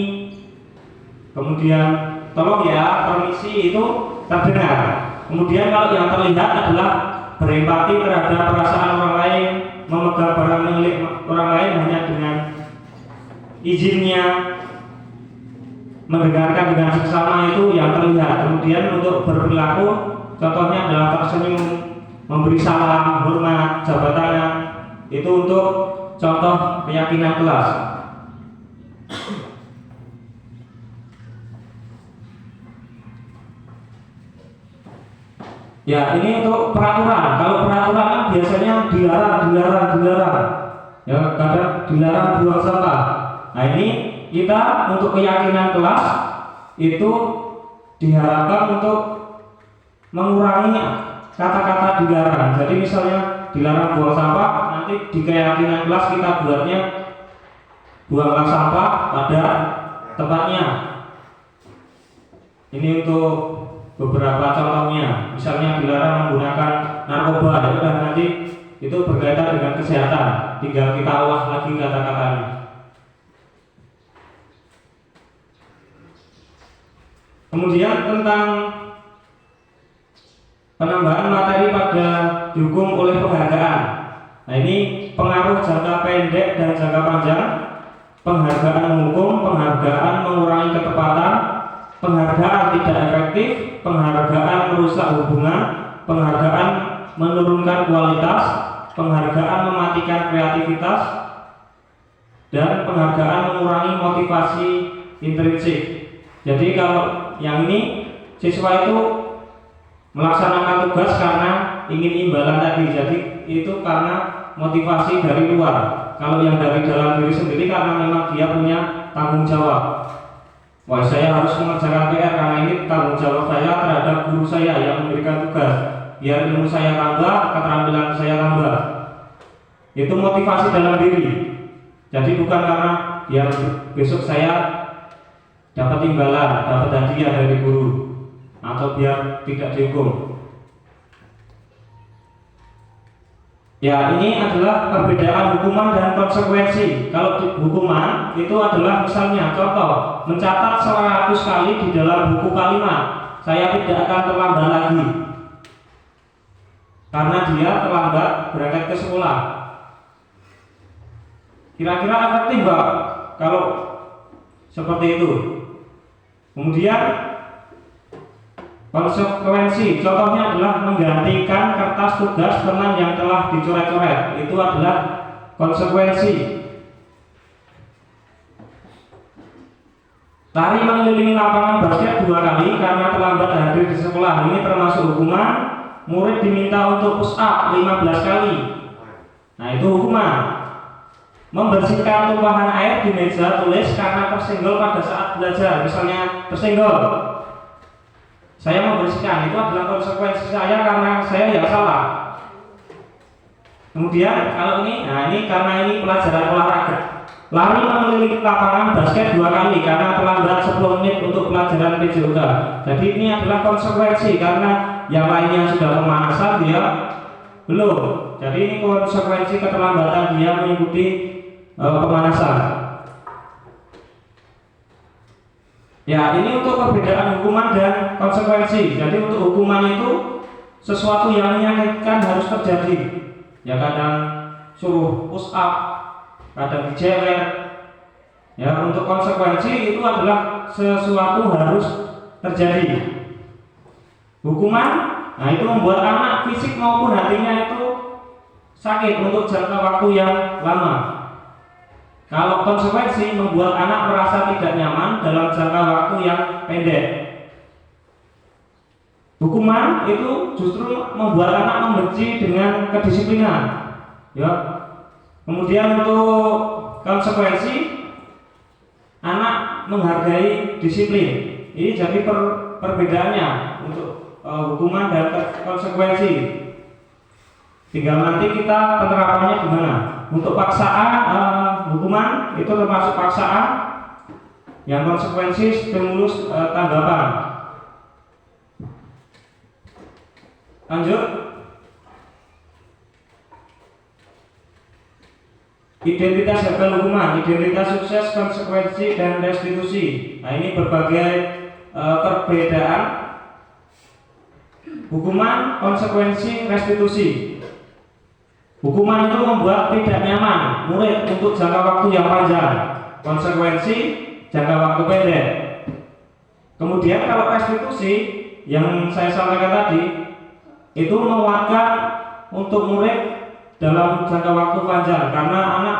Kemudian tolong ya, permisi, itu terdengar. Kemudian kalau yang terlihat adalah berempati terhadap perasaan orang lain, memegang barang milik orang lain hanya dengan izinnya, mendengarkan dengan seksama, itu yang terlihat. Kemudian untuk berperilaku, contohnya adalah tersenyum, memberi salam, hormat, jabat tangan. Itu untuk contoh keyakinan kelas. Ya, ini untuk peraturan. Kalau peraturan kan biasanya dilarang. Ya, kadang dilarang buang sampah. Nah, ini kita untuk keyakinan kelas itu diharapkan untuk mengurangi kata-kata dilarang. Jadi misalnya dilarang buang sampah, nanti di keyakinan kelas kita buatnya buanglah sampah pada tempatnya. Ini untuk beberapa contohnya. Misalnya dilarang menggunakan narkoba, ya udah, nanti itu berkaitan dengan kesehatan. Tinggal kita olah lagi kata-katanya. Kemudian tentang penambahan materi pada dihukum oleh penghargaan. Nah, ini pengaruh jangka pendek dan jangka panjang, penghargaan menghukum, penghargaan mengurangi ketepatan, penghargaan tidak efektif, penghargaan merusak hubungan, penghargaan menurunkan kualitas, penghargaan mematikan kreativitas, dan penghargaan mengurangi motivasi intrinsik. Jadi kalau yang ini, siswa itu melaksanakan tugas karena ingin imbalan tadi. Jadi itu karena motivasi dari luar. Kalau yang dari dalam diri sendiri karena memang dia punya tanggung jawab. Wah, saya harus mengerjakan PR karena ini tanggung jawab saya terhadap guru saya yang memberikan tugas. Biar ilmu saya tambah, keterampilan saya tambah. Itu motivasi dalam diri. Jadi bukan karena biar besok saya dapat imbalan, dapat hadiah dari guru, atau biar tidak dihukum. Ya, ini adalah perbedaan hukuman dan konsekuensi. Kalau hukuman itu adalah misalnya contoh, mencatat 100 kali di dalam buku kalimat, saya tidak akan terlambat lagi karena dia terlambat berangkat ke sekolah. Kira-kira efektif Pak kalau seperti itu? Kemudian konsekuensi, contohnya adalah menggantikan kertas tugas teman yang telah dicoret-coret. Itu adalah konsekuensi. Lari mengelilingi lapangan basket 2 kali karena terlambat hadir di sekolah. Ini termasuk hukuman. Murid diminta untuk push up 15 kali. Nah, itu hukuman. Membersihkan tumpahan air di meja tulis karena tersenggol pada saat belajar. Misalnya tersenggol, saya membersihkan, itu adalah konsekuensi saya karena saya yang salah. Kemudian kalau ini, nah ini karena ini pelajaran olahraga. Lari mengelilingi lapangan basket 2 kali karena terlambat 10 menit untuk pelajaran PJOK. Jadi ini adalah konsekuensi karena yang lainnya sudah pemanasan, dia belum. Jadi ini konsekuensi keterlambatan dia mengikuti pemanasan. Ya, ini untuk perbedaan hukuman dan konsekuensi. Jadi untuk hukuman itu sesuatu yang menyakitkan harus terjadi. Ya, kadang suruh push up, kadang dijewer. Ya, untuk konsekuensi itu adalah sesuatu harus terjadi. Hukuman, nah itu membuat anak fisik maupun hatinya itu sakit untuk jangka waktu yang lama. Kalau konsekuensi membuat anak merasa tidak nyaman dalam jangka waktu yang pendek. Hukuman itu justru membuat anak membenci dengan kedisiplinan. Ya. Kemudian untuk konsekuensi, anak menghargai disiplin. Ini jadi perbedaannya untuk hukuman dan konsekuensi. Tinggal nanti kita penerapannya gimana. Untuk paksaan, hukuman itu termasuk paksaan. Yang konsekuensi stimulus tanggapan. Lanjut. Identitas gagal hukuman, identitas sukses, konsekuensi, dan restitusi. Nah, ini berbagai perbedaan hukuman, konsekuensi, restitusi. Hukuman itu membuat tidak nyaman murid untuk jangka waktu yang panjang. Konsekuensi jangka waktu pendek. Kemudian kalau restitusi yang saya sampaikan tadi itu menguatkan untuk murid dalam jangka waktu panjang, karena anak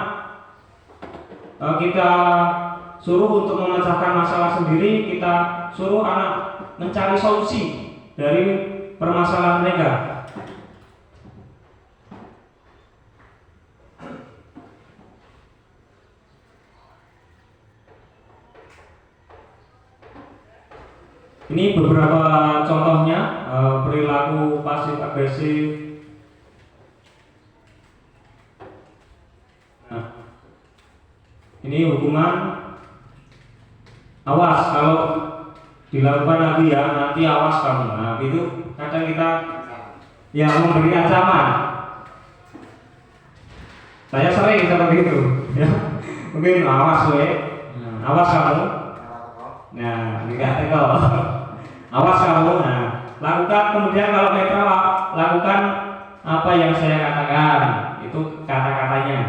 kita suruh untuk memecahkan masalah sendiri, kita suruh anak mencari solusi dari permasalahan mereka. Ini beberapa contohnya perilaku pasif agresif. Nah, ini hukuman. Awas kalau dilakukan lagi ya, nanti awas kamu. Nah, itu kadang kita yang memberi ancaman. Saya sering seperti itu. Ya, mungkin awas awas kamu. Nah, tidak tekel. Awas kamu. Nah, lakukan, kemudian kalau netral lakukan apa yang saya katakan. Itu kata-katanya.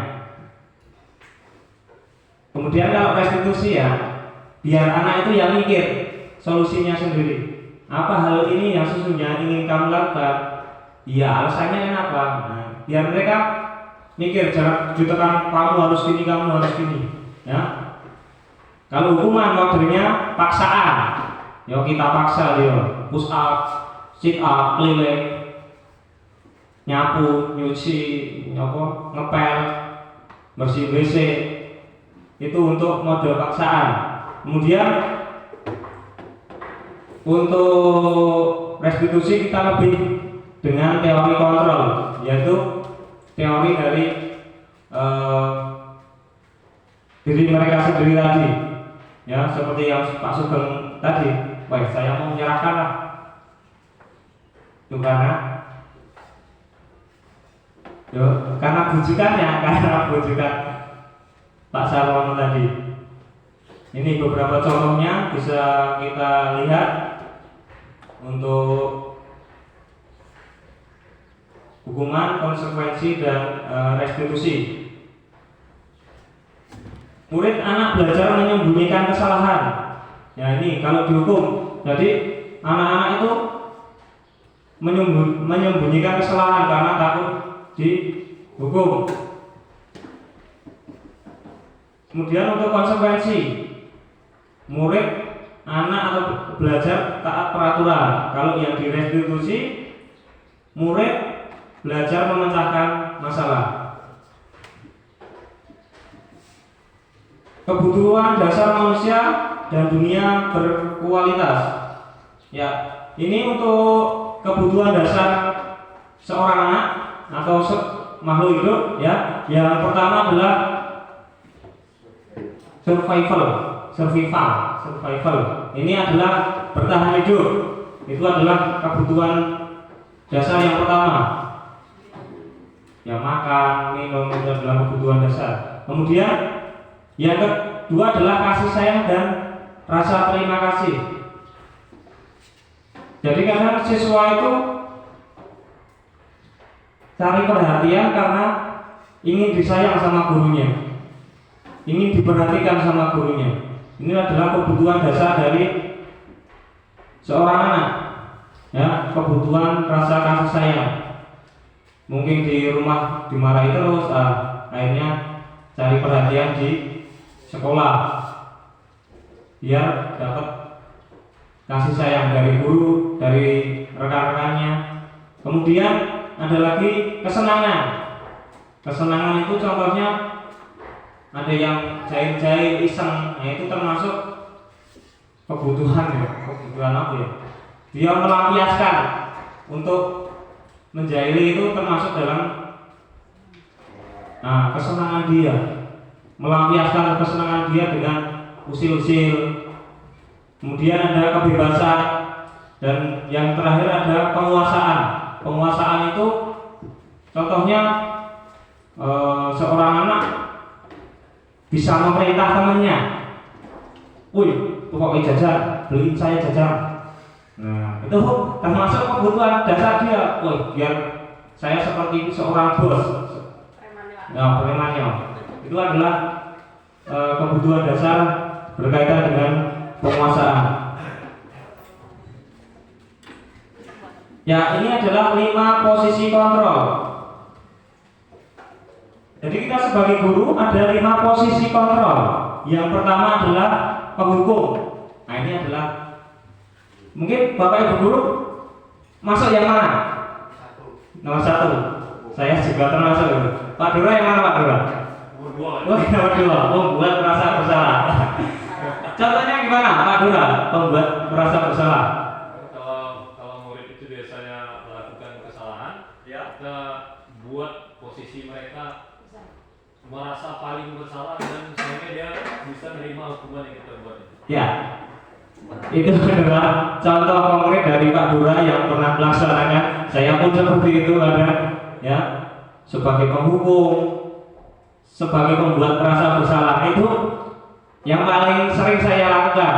Kemudian kalau restitusi ya, biar anak itu yang mikir solusinya sendiri. Apa hal ini yang sesungguhnya ingin kamu lakukan? Iya, alasannya kenapa? Nah, biar mereka mikir, jangan jutekan kamu harus gini, kamu harus gini. Ya. Kalau hukuman modelnya paksaan. Ya kita paksa dia, push up, sit up, keliling, nyapu, nyuci, ngepel, bersih WC. Itu untuk mode paksaan. Kemudian untuk restitusi kita lebih dengan teori kontrol, yaitu teori dari diri mereka sendiri tadi. Ya, seperti yang Pak Sugeng tadi. Baik, saya mau menyerahkan lah. Itu karena bujukannya, karena bujukan Pak Sarwono tadi. Ini beberapa contohnya bisa kita lihat untuk hukuman, konsekuensi, dan restitusi. Murid anak belajar menyembunyikan kesalahan. Ya, ini kalau dihukum, jadi anak-anak itu menyembunyikan kesalahan karena takut dihukum. Kemudian untuk konsekuensi, murid anak atau belajar taat peraturan. Kalau yang direstitusi, murid belajar memecahkan masalah. Kebutuhan dasar manusia dan dunia berkualitas. Ya, ini untuk kebutuhan dasar seorang anak atau makhluk hidup. Ya, yang pertama adalah survival. Ini adalah bertahan hidup. Itu adalah kebutuhan dasar yang pertama. Ya, makan, minum itu adalah kebutuhan dasar. Kemudian yang kedua adalah kasih sayang dan rasa terima kasih. Jadi kadang siswa itu cari perhatian karena ingin disayang sama gurunya, ingin diperhatikan sama gurunya. Ini adalah kebutuhan dasar dari seorang anak. Ya, kebutuhan rasa kasih sayang. mungkin di rumah dimarahi terus, akhirnya cari perhatian di sekolah biar dapat kasih sayang dari guru, dari rekan-rekannya. Kemudian ada lagi kesenangan. Kesenangan itu contohnya ada yang jahit-jahit iseng, nah itu termasuk kebutuhan ya. Kebutuhan apa ya? Dia melampiaskan untuk menjahili itu termasuk dalam kesenangan dia. Melampiaskan kesenangan dia dengan usil-usil. Kemudian ada kebebasan, dan yang terakhir ada penguasaan. Penguasaan itu contohnya seorang anak bisa memerintah temannya. Woi, pokoknya jajan, beliin saya jajan. Nah, itu termasuk kebutuhan dasar dia. Woi, biar saya seperti seorang bos. Nah, premannya. Itu adalah kebutuhan dasar berkaitan dengan penguasaan. Ya, ini adalah 5 posisi kontrol. Jadi kita sebagai guru ada 5 posisi kontrol. Yang pertama adalah penghukum. Nah, ini adalah mungkin Bapak Ibu guru masuk yang mana? Nomor 1. Saya juga termasuk. Pak Dura yang mana Pak Dura? Nomor 2. Membuat merasa bersalah. Contohnya gimana Pak Dura? Membuat merasa bersalah. Kalau murid itu biasanya melakukan kesalahan, Ya. kita buat posisi mereka merasa paling bersalah dan sehingga dia bisa menerima hukuman yang kita buat. Ya. Itu adalah contoh konkret dari Pak Dura yang pernah melaksanakan. Saya pun seperti itu ada, ya, sebagai penghukum, sebagai pembuat merasa bersalah, itu yang paling sering saya lakukan.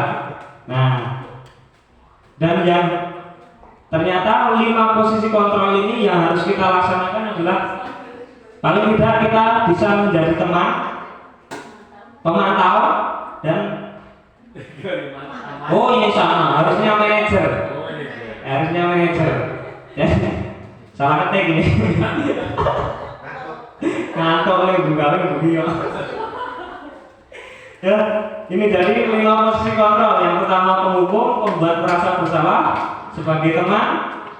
Nah, dan yang ternyata 5 posisi kontrol ini yang harus kita laksanakan adalah paling tidak kita bisa menjadi teman, pemantau, dan oh iya sama, harusnya manajer. Harusnya manajer. Salah ketik ini. Ngantuk lagi begini. Ya, ini jadi 5 posisi kontrol. Yang pertama penghukum, pembuat merasa bersalah, sebagai teman,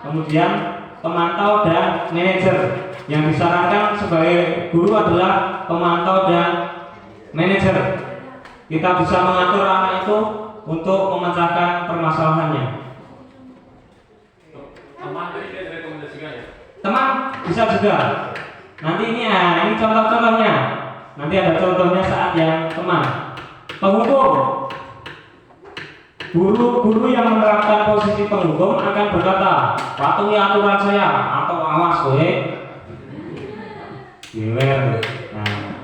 kemudian pemantau dan manajer. Yang disarankan sebagai guru adalah pemantau dan manajer. Kita bisa mengatur anak itu untuk memecahkan permasalahannya. Teman tadi dia rekomendasikan ya? Teman bisa juga. Nanti ini contoh-contohnya. Nanti ada contohnya saat yang teman. Penghukum. Guru-guru yang menerapkan posisi penghukum akan berkata, patuhi aturan saya atau awas kowe. Giler. Nah,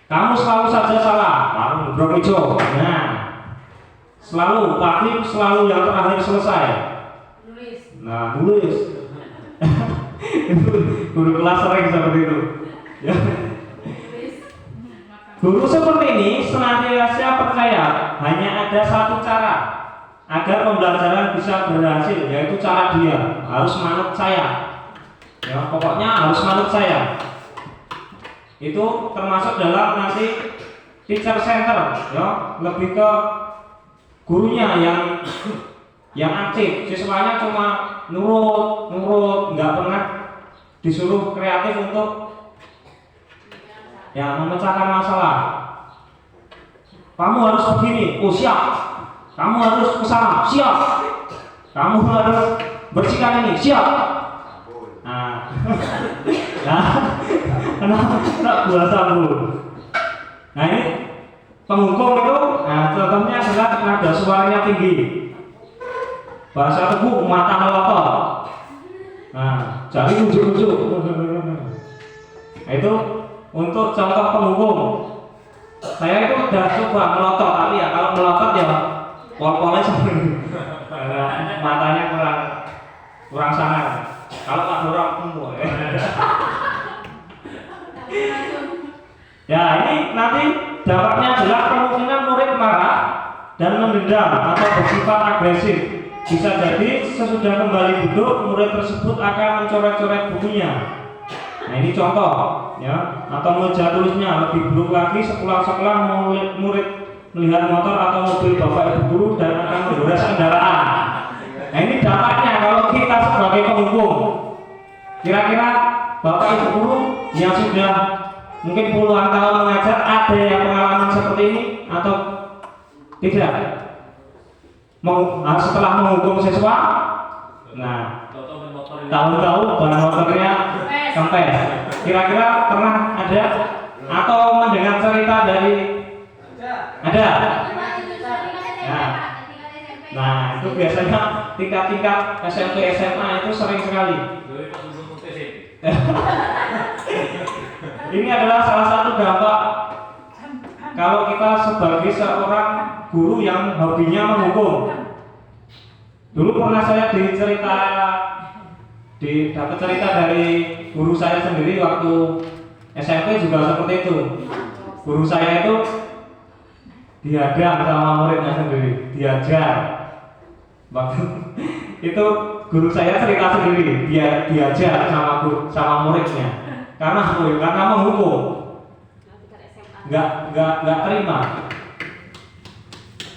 kamu selalu saja salah, baru ngobrol hijau. Nah, selalu pasti selalu yang terakhir selesai. Nah, nulis. Itu guru kelas sering seperti itu. Ya. Guru seperti ini senantiasa percaya hanya ada satu cara agar pembelajaran bisa berhasil, yaitu cara dia harus manut saya. Ya, pokoknya harus manut saya. Itu termasuk dalam nanti teacher center, ya, lebih ke gurunya yang aktif, siswanya cuma nurut, nggak pernah disuruh kreatif untuk ya memecahkan masalah. Kamu harus begini, oh siap. Kamu harus kesana, siap. Kamu harus bersihkan ini, siap. Nah, nah, kenapa gua sambung? Nah ini penghukum itu, nah contohnya adalah nada suaranya tinggi, bahasa teguh, mata melotot, nah jari ujuk-ujuk. Nah itu untuk contoh penghukum. Saya itu udah coba melotot, tapi ya kalau melotot ya pol-polnya seperti matanya kurang sangar. Kalau Pak Dorong empuk. Ya ini nanti dampaknya adalah kemungkinan murid marah dan mendendam atau bersifat agresif. Bisa jadi sesudah kembali duduk, murid tersebut akan mencoret-coret bukunya. Nah ini contoh, ya. Atau meja tulisnya lebih buruk lagi sepulang sekolah murid melihat motor atau mobil bapak ibu guru dan akan menggores kendaraan. Nah ini dampaknya kalau kita sebagai penghukum. Kira-kira bapak ibu guru yang sudah mungkin puluhan tahun mengajar ada yang pengalaman seperti ini atau tidak? Setelah menghukum siswa, nah tahu-tahu ban motornya kempes. Kira-kira pernah ada atau mendengar cerita dari ada? Nah itu biasanya tingkat-tingkat SMP SMA itu sering sekali. Ini adalah salah satu dampak kalau kita sebagai seorang guru yang hobinya menghukum. Dulu pernah saya dapat cerita dari guru saya sendiri waktu SMP juga seperti itu. Guru saya itu dihadang sama muridnya sendiri, diajar. Waktu itu guru saya cerita sendiri, dia diajar sama muridnya. Karena menghukum. Nggak terima.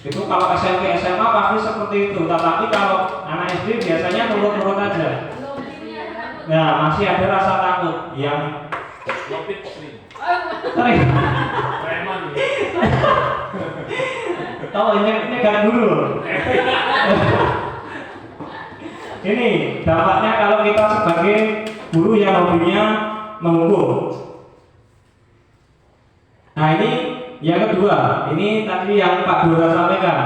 Itu kalau SMP SMA pasti seperti itu. Tetapi kalau anak SD biasanya nurut-nurut aja. Nah masih ada rasa takut yang sering. Tahu ini gak dulu. Ini dampaknya kalau kita sebagai guru yang hobinya menghukum. Nah ini yang kedua, ini tadi yang Pak Dora sampaikan,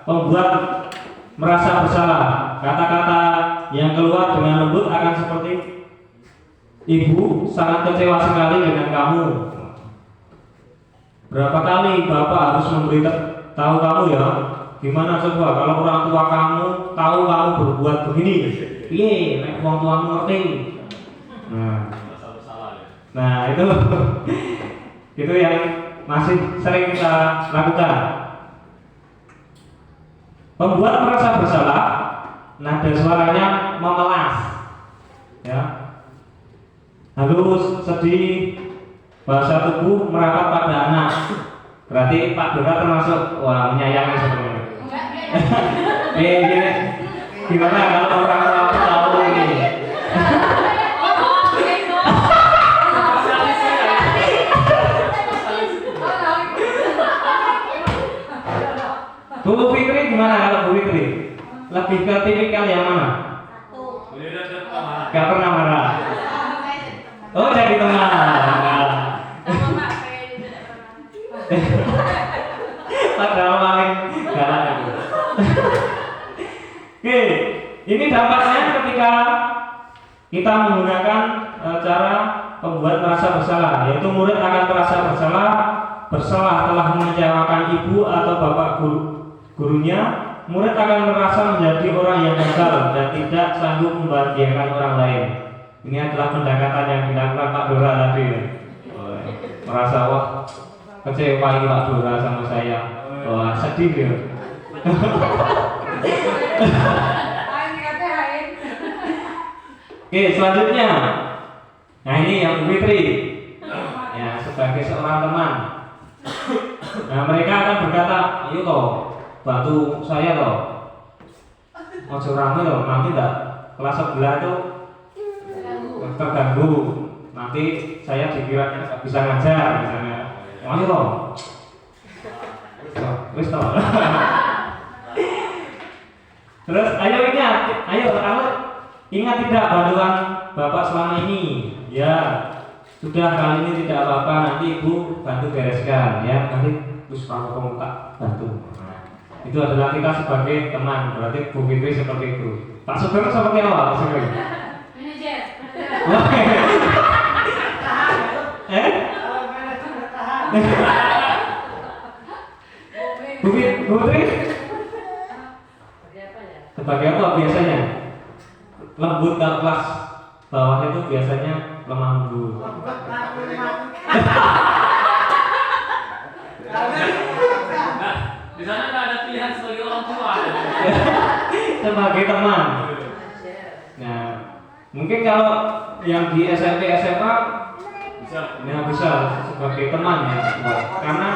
membuat merasa bersalah. Kata-kata yang keluar dengan lembut akan seperti, Ibu sangat kecewa sekali dengan kamu. Berapa kali Bapak harus memberitahu kamu ya? Gimana coba kalau orang tua kamu tahu kamu berbuat begini? Nek orang tuamu ngerti. Nah itu yang masih sering kita lakukan. Membuat merasa bersalah, nada suaranya memelas, ya. Halus, sedih, bahasa tubuh merapat pada anak. Berarti Pak Dora termasuk menyayangi sebenarnya. Gimana kalau orang tua tahu ini? Bu Fitri gimana kalau Bu Fitri? Lebih ke tipikal yang mana? Gak pernah marah. Oh jadi tengah. Padahal paling galak itu. Oke, ini dampaknya ketika kita menggunakan cara membuat merasa bersalah, yaitu murid akan merasa bersalah telah mengecewakan ibu atau bapak gurunya. Murid akan merasa menjadi orang yang gagal dan tidak sanggup membahagiakan orang lain. Ini adalah pendekatan yang dilakukan Pak Dora tadi. Merasa wah kecewa ini Pak Dora sama saya. Wah sedih ya. Oke selanjutnya. Nah ini yang Bu Fitri. Ya sebagai seorang teman. Nah mereka akan berkata, ayo toh bantu saya toh. Ojo rame loh, nanti enggak kelas sebelah tuh terganggu. Nanti saya dikira nggak bisa ngajar misalnya. Ayo toh. Wis toh. Terus ayo ingat, kamu ingat tidak bantuan Bapak selama ini? Ya, sudah kali ini tidak apa-apa, nanti Ibu bantu bereskan ya. Nanti terus kamu tak bantu. Itu adalah kita sebagai teman, berarti Bu Fitri seperti itu. Pak Sugeng seperti apa Pak Sugeng? Manajer. Bu Fitri? Sebagai apa biasanya? Lembut kalau kelas bawah itu biasanya lemah lembut. Di sana nggak ada pilihan sebagai orang tua. sebagai teman. Nah, mungkin kalau yang di SMP SMA Bisa. ya bisa sebagai teman ya, karena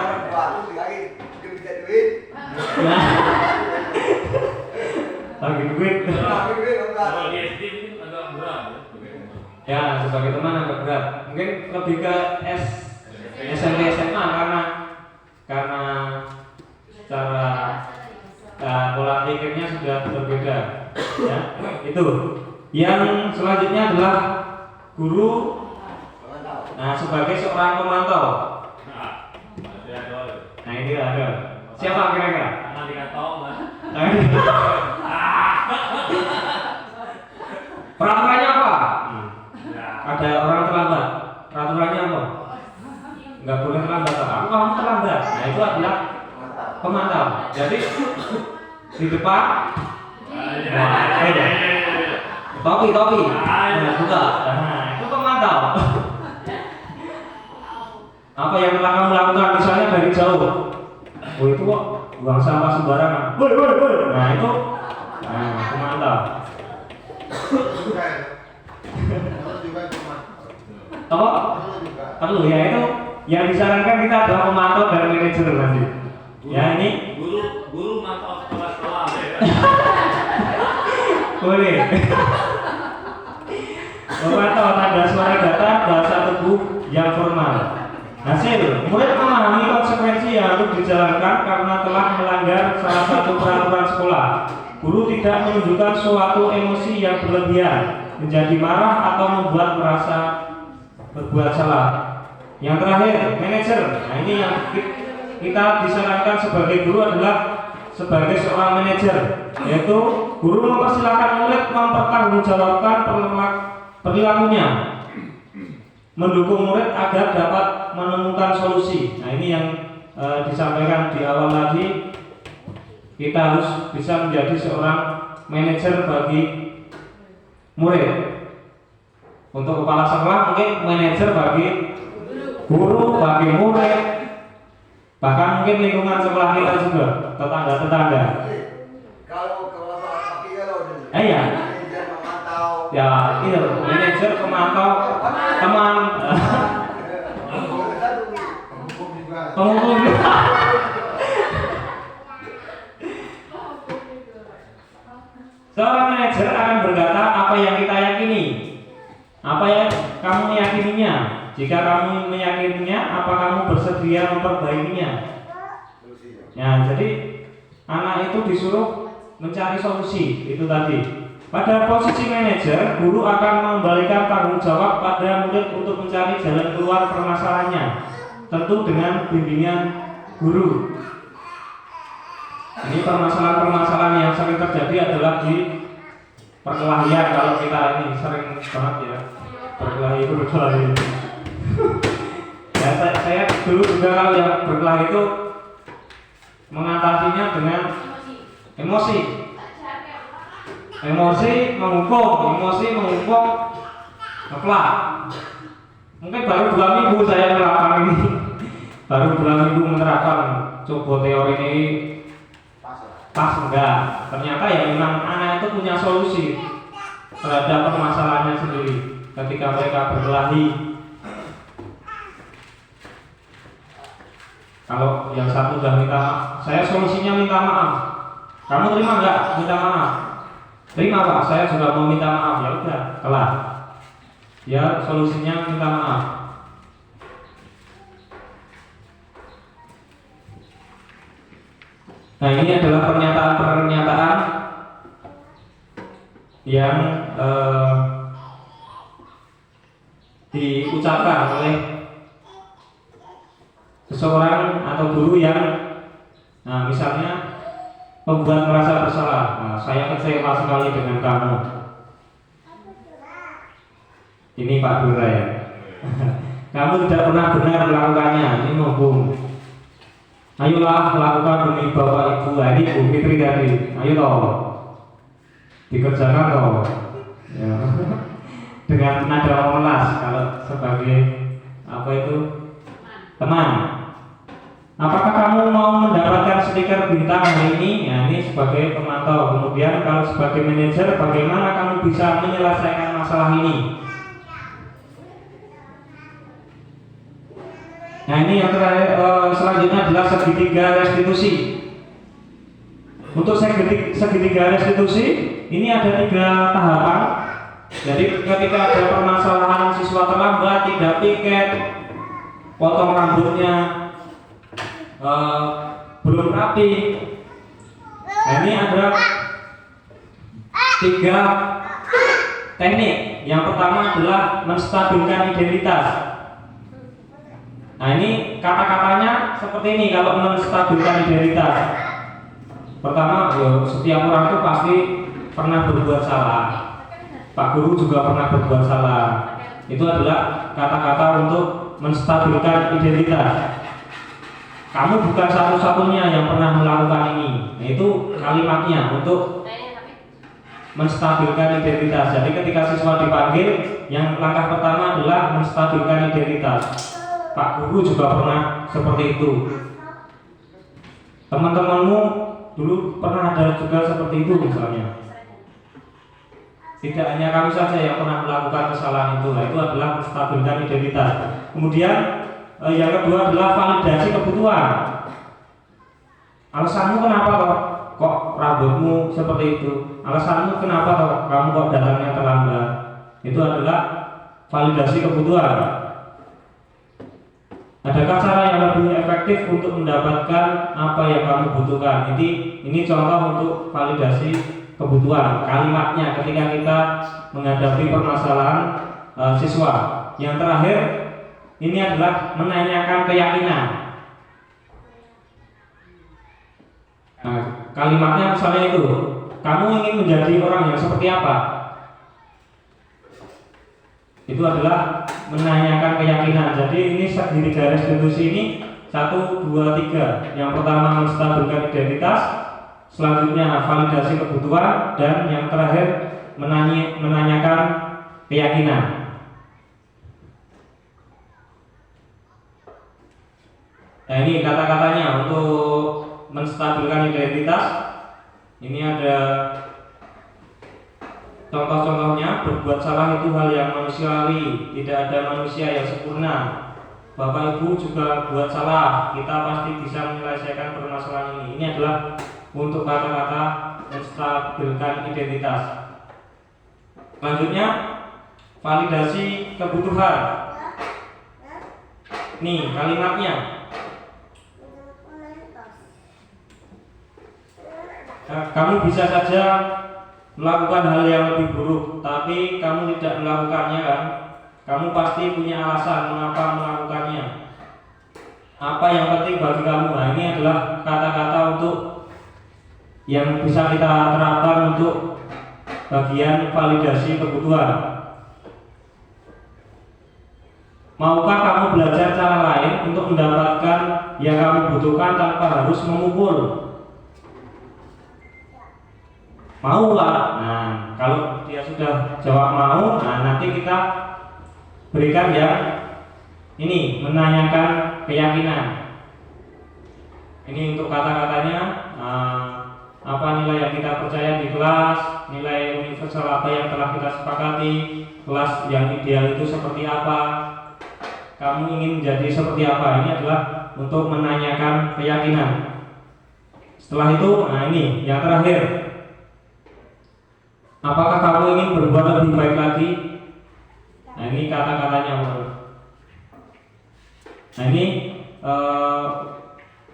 nah, lagi duit. Kalau di SD mungkin agak berat ya. Ya, sebagai teman agak berat. Mungkin lebih ke SMP SMA karena secara pola pikirnya sudah berbeda. Ya, itu. Yang selanjutnya adalah guru. Nah, sebagai seorang pemantau. Nah, ini ada. Siapa kira-kira? Karena dikantong lah. Peraturannya apa? Ya. Ada orang terlambat. Peraturannya apa? Nggak boleh terlambat. Kamu terlambat. Nah, itu adalah pemantau. Jadi di depan. Nah, beda. Topi. Nah, buka. Nah, itu pemantau. Apa yang telah kamu lakukan misalnya dari jauh? Oh, itu kok buang sampah sembarangan. Woi. Nah, itu pemantau. Apa? Perlu ya, itu yang disarankan kita adalah pemantau dan manajer nanti. Ya, ini Guru mantau sekolah ya. boleh. Pemantau tanda suara data bahasa tubuh yang formal. Hasil, murid memahami konsekuensi yang harus dijalankan karena telah melanggar salah satu peraturan sekolah. Guru tidak menunjukkan suatu emosi yang berlebihan, menjadi marah atau membuat merasa berbuat salah. Yang terakhir, manajer. Nah, ini yang kita disarankan sebagai guru adalah sebagai seorang manajer, yaitu guru mempersilahkan murid mempertanggungjawabkan perilakunya, mendukung murid agar dapat menemukan solusi. Nah, ini yang disampaikan di awal tadi. Kita harus bisa menjadi seorang manajer bagi murid. Untuk kepala sekolah mungkin manajer bagi guru, bagi murid, bahkan mungkin lingkungan sekolah kita juga, tetangga-tetangga. Kalau laki kalau Iya. manajer memantau. Ya, itu manajer pemantau teman Hukum juga. penghukum. Seorang manajer akan berkata apa yang kita yakini, apa yang kamu meyakininya. Jika kamu meyakininya, apa kamu bersedia memperbaikinya? Ya, jadi anak itu disuruh mencari solusi. Itu tadi. Pada posisi manajer, guru akan memberikan tanggung jawab pada murid untuk mencari jalan keluar permasalahannya, tentu dengan bimbingan guru. Ini permasalahan-permasalahan yang sering terjadi adalah di perkelahian. Kalau kita ini sering banget ya berkelahi. Ya, saya dulu juga kalau yang berkelahi itu mengatasinya dengan emosi menghukum, ngeplak. Mungkin baru 2 minggu saya menerapkan ini. Baru 2 minggu menerapkan coba teori ini. Pas enggak, ternyata ya memang anak itu punya solusi terhadap permasalahannya sendiri ketika mereka berkelahi. Kalau yang satu sudah minta maaf, saya solusinya minta maaf. Kamu terima enggak minta maaf? Terima Pak, saya juga mau minta maaf. Ya udah, kelar. Ya solusinya minta maaf. Nah, ini adalah pernyataan-pernyataan yang diucapkan oleh seseorang atau guru yang, nah, misalnya membuat merasa bersalah. Nah, saya kecewa sekali dengan kamu. Ini Pak Dura ya. Kamu tidak pernah benar melakukannya. Ini menghukum. Ayolah lakukan demi Bapak Ibu. Ini Bu Fitri tadi. Ayo toh, dikerjakan toh. Ya. Dengan nada memelas kalau sebagai apa itu teman. Apakah kamu mau mendapatkan stiker bintang hari ini, ya ini sebagai pemantau. Kemudian kalau sebagai manajer, bagaimana kamu bisa menyelesaikan masalah ini? Nah ini yang terakhir, selanjutnya adalah segitiga restitusi. Untuk segitiga restitusi ini ada 3 tahapan. Jadi ketika ada permasalahan siswa terlambat, tidak piket, potong rambutnya belum rapi, nah, ini ada 3 teknik. Yang pertama adalah menstabilkan identitas. Nah ini kata-katanya seperti ini kalau menstabilkan identitas. Pertama, setiap orang itu pasti pernah berbuat salah. Pak Guru juga pernah berbuat salah. Itu adalah kata-kata untuk menstabilkan identitas. Kamu bukan satu-satunya yang pernah melakukan ini. Nah, itu kalimatnya untuk menstabilkan identitas. Jadi ketika siswa dipanggil, yang langkah pertama adalah menstabilkan identitas. Pak Guru juga pernah seperti itu. Teman-temanmu dulu pernah ada juga seperti itu misalnya. Tidak hanya kamu saja yang pernah melakukan kesalahan itu. Nah, itu adalah menstabilkan identitas. Kemudian yang kedua adalah validasi kebutuhan. Alasanmu kenapa kok rambutmu seperti itu? Alasanmu kenapa kamu kok datangnya terlambat? Itu adalah validasi kebutuhan. Adakah cara yang lebih efektif untuk mendapatkan apa yang kamu butuhkan? Ini contoh untuk validasi kebutuhan. Kalimatnya ketika kita menghadapi permasalahan siswa. Yang terakhir ini adalah menanyakan keyakinan. Nah, kalimatnya misalnya itu, kamu ingin menjadi orang yang seperti apa? Itu adalah menanyakan keyakinan. Jadi ini segitiga restitusi ini 1, 2, 3. Yang pertama menstabilkan identitas, selanjutnya validasi kebutuhan, dan yang terakhir menanyakan keyakinan. Nah ini kata-katanya untuk menstabilkan identitas. Ini ada contoh-contohnya. Berbuat salah itu hal yang manusiawi, tidak ada manusia yang sempurna. Bapak Ibu juga buat salah, kita pasti bisa menyelesaikan permasalahan ini. Ini adalah untuk kata-kata menstabilkan identitas. Selanjutnya validasi kebutuhan. Nih kalimatnya. Kamu bisa saja melakukan hal yang lebih buruk, tapi kamu tidak melakukannya kan? Kamu pasti punya alasan mengapa melakukannya. Apa yang penting bagi kamu? Nah ini adalah kata-kata untuk yang bisa kita terapkan untuk bagian validasi kebutuhan. Maukah kamu belajar cara lain untuk mendapatkan yang kamu butuhkan tanpa harus memukul? Mau lah. Nah, kalau dia sudah jawab mau, nah nanti kita berikan ya ini menanyakan keyakinan. Ini untuk kata-katanya. Apa nilai yang kita percaya di kelas, nilai universal apa yang telah kita sepakati, kelas yang ideal itu seperti apa, kamu ingin menjadi seperti apa. Ini adalah untuk menanyakan keyakinan. Setelah itu, nah ini yang terakhir. Apakah kamu ingin berbuat lebih baik lagi? Nah ini kata-katanya. Nah ini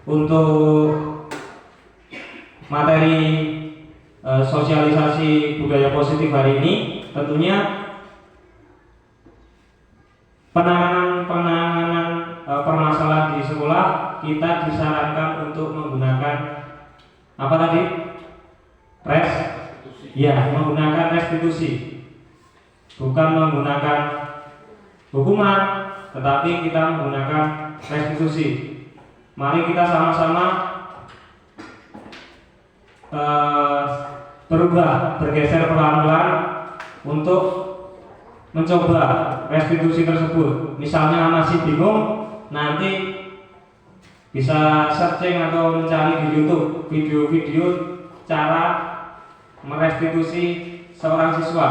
untuk materi sosialisasi budaya positif hari ini, tentunya penanganan permasalahan di sekolah kita disarankan untuk menggunakan apa tadi? Menggunakan restitusi, bukan menggunakan hukuman, tetapi kita menggunakan restitusi. Mari kita sama-sama bergeser pelan-pelan untuk mencoba restitusi tersebut. Misalnya masih bingung, nanti bisa searching atau mencari di YouTube video-video cara merestitusi seorang siswa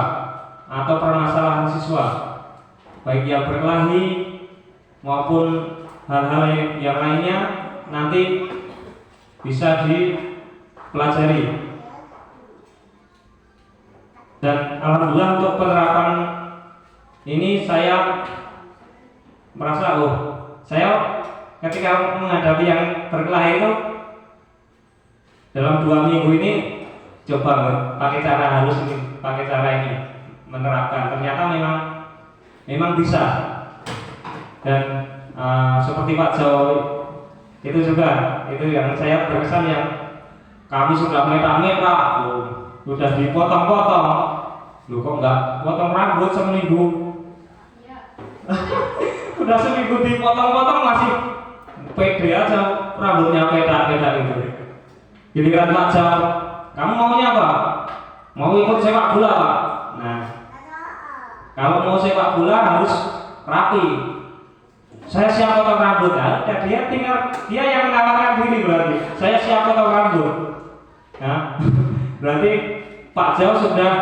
atau permasalahan siswa, baik yang berkelahi maupun hal-hal yang lainnya, nanti bisa dipelajari. Dan alhamdulillah untuk penerapan ini saya merasa saya ketika menghadapi yang berkelahi itu dalam 2 minggu ini coba pakai cara halus ini, pakai cara ini menerapkan, ternyata memang bisa. Dan seperti Pak Jo itu juga, itu yang saya berkesan, yang kami sudah meta-meta, sudah dipotong-potong, kok nggak potong rambut seminggu? Udah seminggu dipotong-potong masih pede aja, rambutnya peda-peda itu. Giliran Pak Jo, kamu maunya apa? Mau ikut sepak bola Pak? Nah, kalau mau sepak bola harus rapi. Saya siap potong rambut, ya dia yang menawarkan diri, berarti saya siap potong rambut. Nah, berarti Pak Jo sudah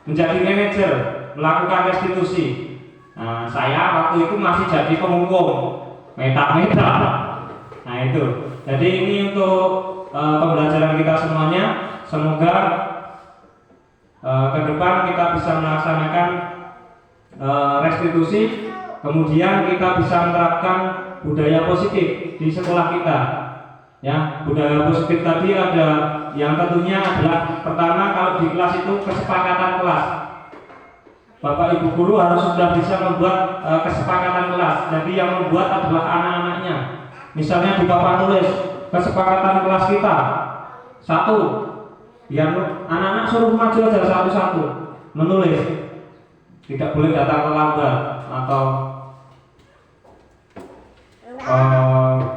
menjadi manajer, melakukan restitusi. Nah, saya waktu itu masih jadi pemukul, meta-meta. Nah itu, jadi ini untuk pembelajaran kita semuanya. Semoga ke depan kita bisa melaksanakan restitusi, kemudian kita bisa menerapkan budaya positif di sekolah kita. Ya, budaya positif tadi ada yang tentunya adalah pertama, kalau di kelas itu kesepakatan kelas. Bapak Ibu guru harus sudah bisa membuat kesepakatan kelas. Jadi yang membuat adalah anak-anaknya. Misalnya di papan tulis kesepakatan kelas kita 1, yang anak-anak suruh maju aja satu-satu menulis, tidak boleh datang terlambat atau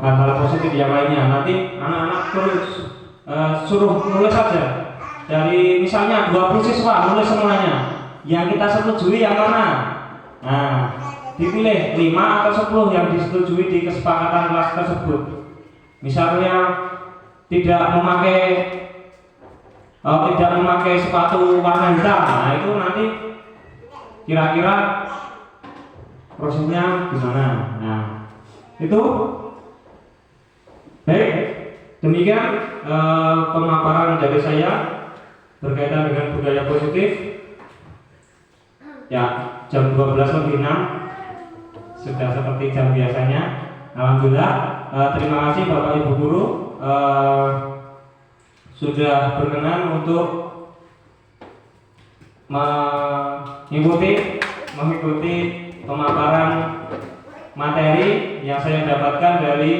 hal-hal positif yang lainnya. Nanti anak-anak terus suruh nulis saja. Dari misalnya 20 siswa nulis semuanya, yang kita setujui yang mana. Nah, dipilih 5 atau 10 yang disetujui di kesepakatan kelas tersebut. Misalnya tidak memakai sepatu warna hitam. Nah, itu nanti kira-kira prosesnya gimana. Nah, itu baik. Demikian pemaparan dari saya berkaitan dengan budaya positif. Ya, jam 12:06 sudah seperti jam biasanya. Alhamdulillah. Terima kasih Bapak Ibu guru sudah berkenan untuk mengikuti pemaparan materi yang saya dapatkan dari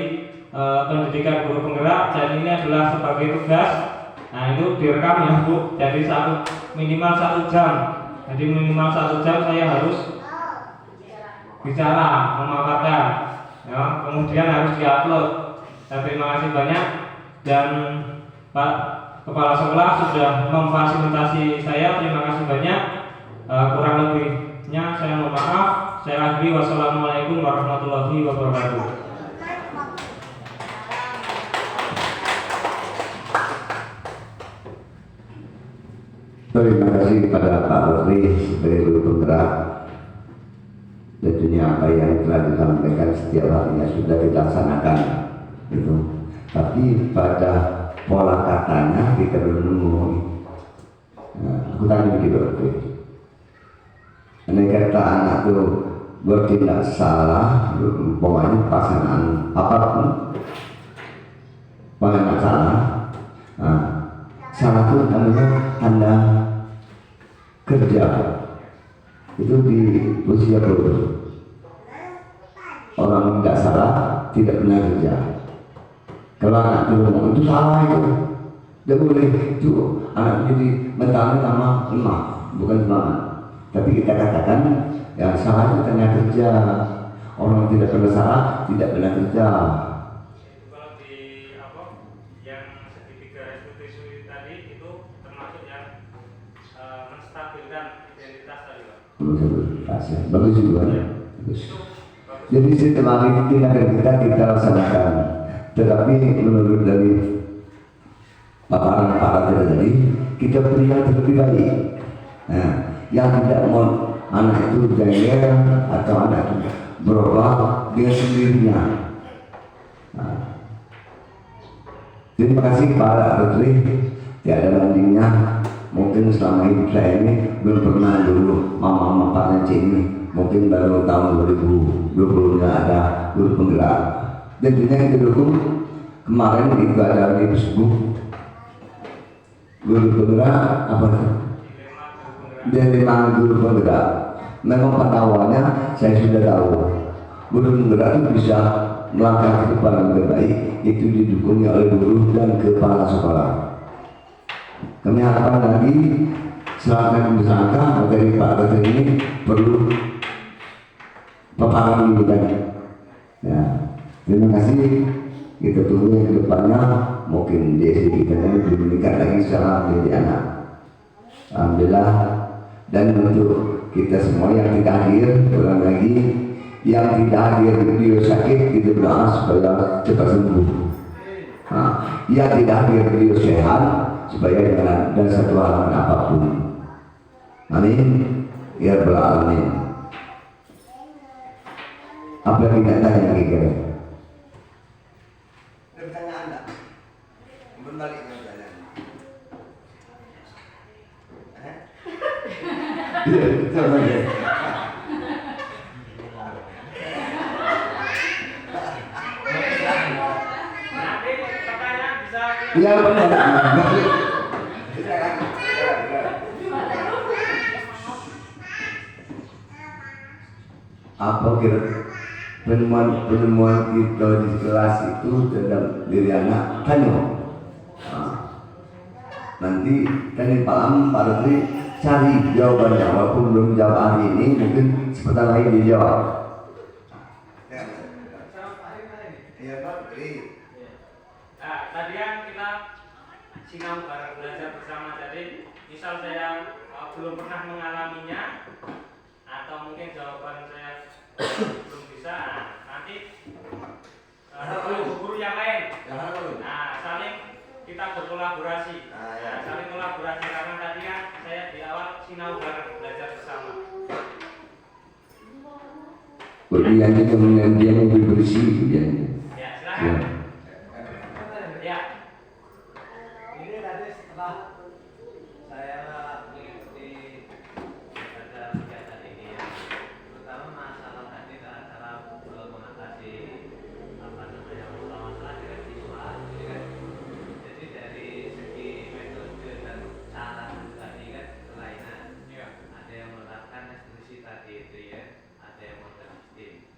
pendidikan guru penggerak, dan ini adalah sebagai tugas. Nah, itu direkam ya Bu, jadi minimal 1 jam. Jadi minimal 1 jam saya harus bicara, memaparkan, ya, kemudian harus diupload. Terima kasih banyak, dan Pak Kepala Sekolah sudah memfasilitasi saya. Terima kasih banyak. Kurang lebihnya saya mohon maaf. Saya akhiri. Wassalamualaikum warahmatullahi wabarakatuh. Terima kasih kepada Pak Rodi sebagai guru penggerak. Tentunya apa yang telah disampaikan setiap harinya sudah dilaksanakan itu. Tapi pada pola katanya kita belum nemu. Nah, aku tanya begitu, Rodi. Ini kata anak itu bertindak salah, umpamanya pasangan apapun, pasangan salah. Nah, salah itu namanya tanda kerja. Itu di usia berumur. Orang tidak salah tidak pernah kerja. Kalau anak itu ngomong itu salah, itu tidak boleh. Itu anak jadi mentalnya sama lemah, bukan semangat. Tapi kita katakan yang salah itu tanda kerja. Orang tidak pernah salah tidak pernah kerja. Kalau di yang segitiga restitusi tadi itu termasuk yang menstabilkan identitas tadi Pak. Bagus juga ya. Bagus. Jadi sistematik tindakan kita laksanakan. Tetapi menurut dari paparan para tadi, kita beri yang lebih baik. Nah, yang tidak mau anak itu jengkel atau anak itu berubah dengan sendirinya. Nah, terima kasih Pak Putri, tiada bandingnya. Mungkin selama hidup saya ini belum pernah dulu mama papanya ini. Mungkin baru tahun 2020 ada guru penggerak. Dan yang kedukung kemarin itu ada di Facebook guru penggerak apa itu? Dilema guru penggerak. Memang pada awalnya saya sudah tahu guru penggerak itu bisa melangkah ke depan yang lebih baik. Itu didukungnya oleh guru dan kepala sekolah. Kami harapkan lagi selain disangka dari Pak Ketua ini perlu paparan ini tadi. Ya, terima kasih. Kita tunggu yang kedepannya mungkin DSD kita ini lebih meningkat lagi secara menjadi anak. Alhamdulillah. Dan untuk kita semua yang tidak hadir, ulang lagi yang tidak hadir beliau sakit kita berdoa supaya cepat sembuh. Nah, yang tidak hadir beliau sehat supaya jangan dan satu halangan apapun. Amin. Ya Rabbal Alamin. Apa yang kita tanya kira-kira? Pertanyaan Anda. Berbalik pertanyaan. Iya, betul saja. Nanti pertanyaan bisa Iya benar. Apa kira penemuan kita di kelas itu tentang diri anak tanya. Nanti tadi malam Pak Rutri cari jawabannya walaupun belum jawab hari ini mungkin sebentar lagi dijawab. Iya Pak Putri. Nah, tadi yang kita sinau bareng belajar bersama. Jadi misal saya belum pernah mengalaminya atau mungkin jawaban saya belum bisa, nanti guru yang lain. Nah, saling kita berkolaborasi. Saling kolaborasi karena tadi kan saya di awal sinau bareng belajar bersama. Berliannya kemudian dia mobil bersih kemudian. Ya, silakan. Ya. Ini tadi setelah saya mengikuti pada kegiatan ini ya, terutama masalah tadi cara mengatasi masalah dengan siswa, jadi dari segi metode dan cara tadi kan kelainan. Ada yang menerapkan restriksi tadi itu ya, ada yang model sistem,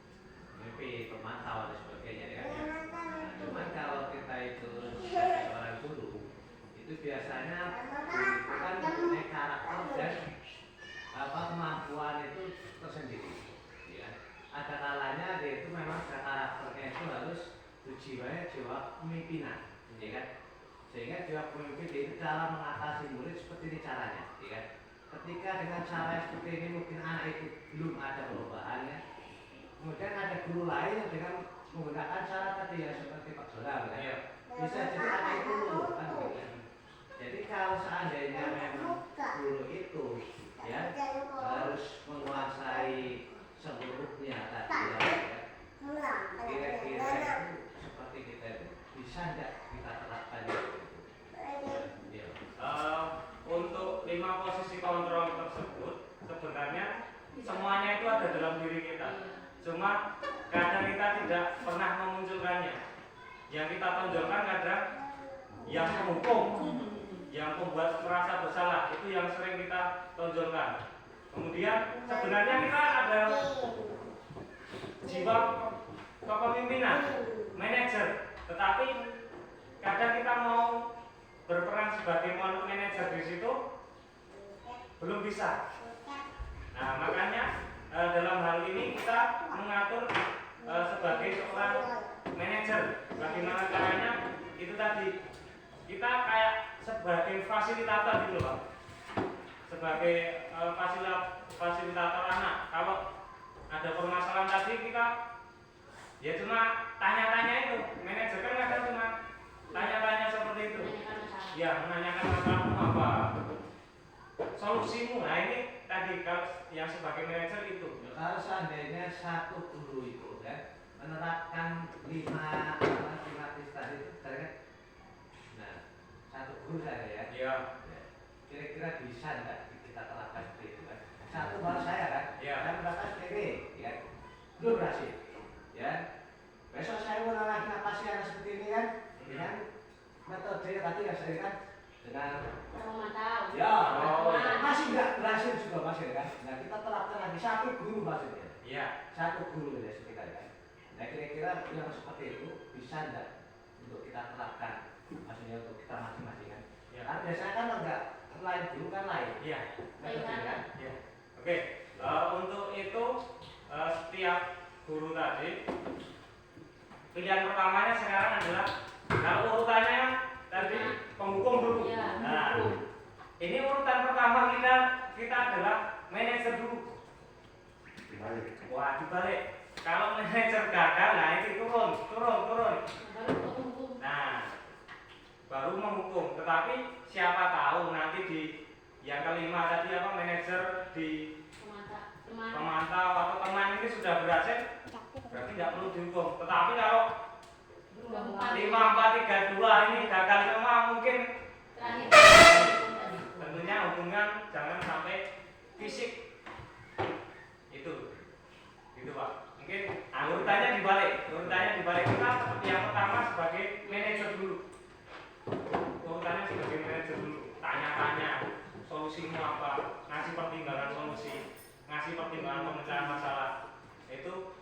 mimpi pemantau dan sebagainya ya. Nah, cuman kalau kita itu sebagai orang guru itu biasanya itu kan punya karakter dan kemampuan itu tersendiri ya. Ada kalanya dia itu memang karakternya itu harus jiwanya jiwa kepemimpinan ya kan, sehingga jiwa pemimpin itu cara mengatasi murid seperti ini caranya ya kan. Ketika dengan cara seperti ini mungkin anak itu belum ada perubahan ya, kemudian ada guru lain yang dengan menggunakan cara tadi ya seperti Pak Jolam kan, bisa jadi anak itu luluh kan gitu. Jadi kalau seandainya memang guru itu ya harus menguasai seluruhnya tadi ya, kira-kira itu seperti kita itu bisa nggak kita terapkan itu? Ya. Untuk 5 posisi kontrol tersebut sebenarnya semuanya itu ada dalam diri kita. Cuma kadang kita tidak pernah memunculkannya. Yang kita tonjolkan kadang yang menghukum, yang membuat merasa bersalah, itu yang sering kita tonjolkan. Kemudian sebenarnya kita ada jiwa kepemimpinan, manajer, tetapi kadang kita mau berperan sebagai manajer di situ belum bisa. Nah, makanya dalam hal ini kita mengatur sebagai seorang manajer, bagaimana caranya itu tadi kita kayak sebagai fasilitator gitu loh, sebagai fasilitator anak. Kalau ada permasalahan tadi kita Ya cuma tanya-tanya itu, manajer kan kadang cuma tanya-tanya seperti itu. Menanyakan masalah. Ya, menanyakan masalahmu apa, solusimu. Nah ini tadi kalau yang sebagai manajer itu. Ya, kalau seandainya satu guru itu kan menerapkan lima tadi itu kan, nah satu guru saja ya, Ya, kira-kira bisa nggak kita terapkan seperti itu kan? Satu bahasa saya kan, Ya. saya mendapatkan SPP, ya, belum berhasil, ya. Besok saya mau lagi apa sih anak seperti ini kan, dengan metode tadi ya saya kan dengan Memantau. ya, Oh, ya. masih nggak berhasil juga masih kan. Nah kita terapkan lagi satu guru maksudnya, ya, satu guru ya kita kan. Nah kira-kira yang seperti itu bisa nggak untuk kita terapkan, maksudnya untuk kita masing-masing kan? ya, Karena biasanya kan enggak lain guru kan lain. ya. Metodenya kan. Ya. Oke, untuk itu setiap guru tadi pilihan pertamanya sekarang adalah kalau urutannya tadi penghukum dulu. Ya, Nah, penghukum. ini urutan pertama kita adalah manajer dulu. Wah, dibalik. Kalau manajer gagal, nah itu turun. Baru penghukum. Nah, baru menghukum. Tetapi siapa tahu nanti di yang kelima tadi apa manajer di pemantau atau teman ini sudah berhasil, berarti tidak perlu dihukum. Tetapi kalau 5, 4, 3, 2 ini gagal semua, mungkin Terakhir. tentunya hubungan jangan sampai fisik. Itu Pak. Mungkin urutannya dibalik kita seperti yang pertama sebagai manajer dulu. Urutannya sebagai manajer dulu, tanya-tanya solusimu apa, ngasih pertimbangan solusi, ngasih pertimbangan pemecahan masalah. Itu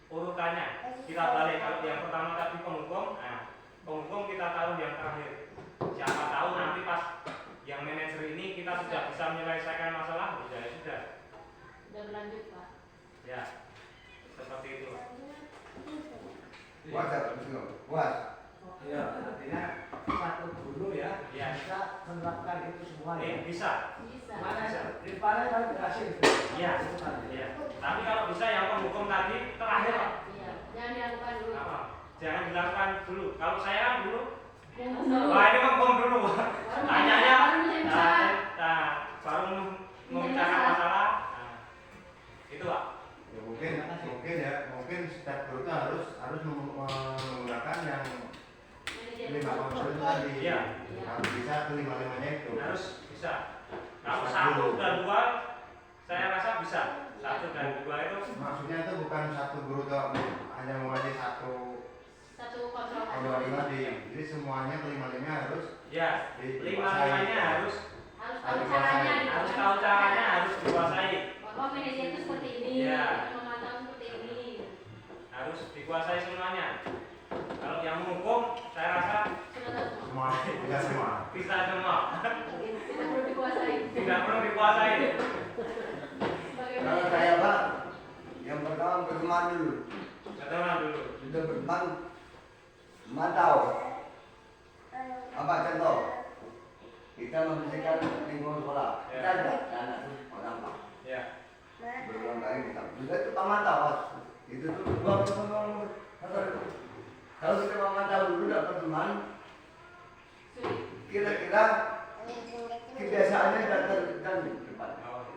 urutannya kita balik. Kalau yang pertama tadi penghukum, nah penghukum kita taruh yang terakhir. Siapa tahu nanti pas yang manajer ini kita sudah bisa menyelesaikan masalah, ya sudah. Udah berlanjut, Pak. Ya, seperti itu. Puas ya, puas. Ya, artinya satu guru ya, Ya. bisa menerapkan itu semua ya. Bisa. Bisa. Di mana kalau berhasil? Iya. Iya. Tapi kalau bisa yang penghukum tadi terakhir, Pak. Iya, jangan dilakukan dulu. Apa? Jangan dilakukan dulu. Kalau saya kan dulu, Dulu. wah ini menghukum dulu. Tanyanya, baru mencari masalah. baru memecahkan masalah. Nah, itu Pak. Ya, mungkin setiap guru itu harus menggunakan yang Manajer. 5 konsep itu tadi. Iya. Harus bisa kelima-limanya itu. Harus bisa. Kalau Bisa 1 dulu. dan 2, saya rasa bisa. 1 dan 2 itu. Maksudnya itu bukan satu guru tuh hanya mengajar satu Satu kontrol. tadi. Jadi semuanya kelima-limanya harus Ya, dikuasai. 5-limanya harus Harus tahu caranya. harus tahu caranya, harus dikuasai. Bahwa manajer itu seperti ini, Iya. memantau seperti ini. Harus dikuasai semuanya. Kalau yang menghukum, saya rasa Sudah tahu semua. bisa semua. bisa semua. Tidak perlu dikuasai. Tidak perlu dikuasai. Sebagai Kalau manajer. saya Pak, yang pertama berteman dulu. Ketemuan dulu. Sudah berteman, mantau. Apa contoh? Kita membersihkan lingkungan sekolah. Ya. Kita ada anak tuh orang Pak. Ya. Berulang kali kita. Sudah itu pemantau Pak. Itu tuh dua teman. Kalau kita memantau dulu dapat berteman, Sulit. kira-kira kebiasaannya dan cepat. Oh,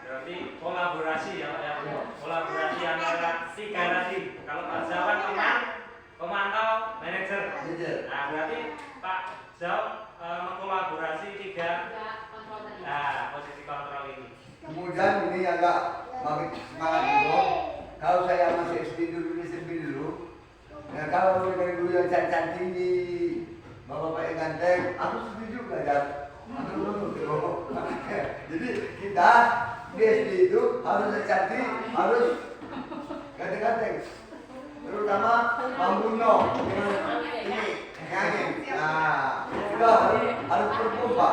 berarti kolaborasi ya Pak ya. Kolaborasi antara 3 tadi. Kalau Pak Zawan teman, pemantau, manajer. Nah, berarti Pak Zaw mengkolaborasi 3 Juga kontrol tadi. posisi kontrol ini. Kemudian ini agak makin semangat dulu. Kalau saya masih SD dulu, SMP dulu. Nah, kalau dengan guru yang cantik di bapak-bapak yang ganteng, aku setuju belajar. Aku dulu gitu. Jadi kita di SD itu harus cantik, harus ganteng-ganteng. Terutama Mambuno ini nyanyi. Nah, kita harus berkompak.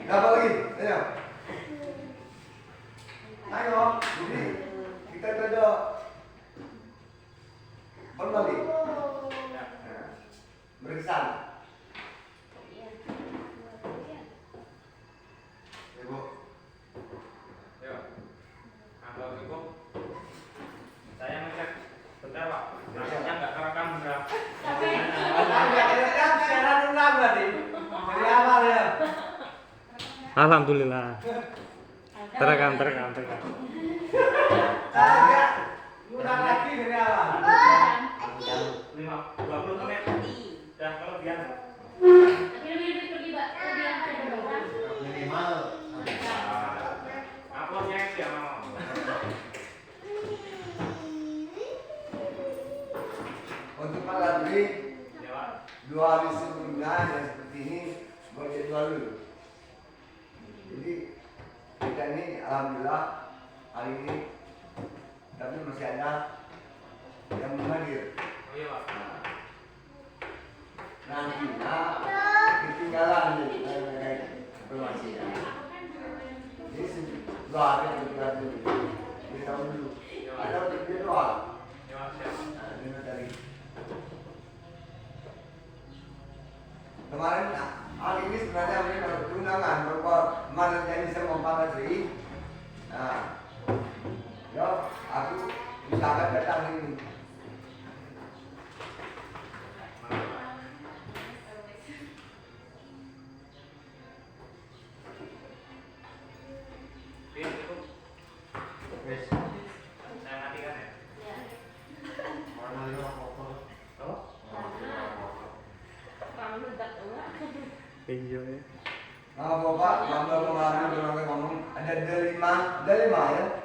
Apa lagi? Ayo. Ayo. Jadi kita ada berbagi. Berkesan. Ibu, Alhamdulillah. Terekam. Saya ngurang lagi dari awal. 20 menit. Ya, kalau biar. Tapi lebih pergi Mbak. Pergi apa ya Mbak? Minimal. Uploadnya ya mau. Untuk malam ini Ya, Pak. 2 hari sebelumnya yang seperti ini buat jadwal dulu. Jadi kita ini alhamdulillah hari ini tapi masih ada yang menghadir. Oh iya, Pak. Nantinya ketinggalan informasinya. Jadi 2 hari kita dulu. Kita dulu. Ada untuk jadwal. Ya, siap. Nah, ini tadi. Kemarin hari ini sebenarnya ini dapat undangan berupa mana jadi sama Pak Nasri. Nah, yo aku usahakan datang ini. Oke, cukup. Wes. Saya matikan ya. Ya. Warna itu apa? Oh. Kamu ledak enggak? Iya ya. Bapak, Bapak kemarin ngomong ada delima ya.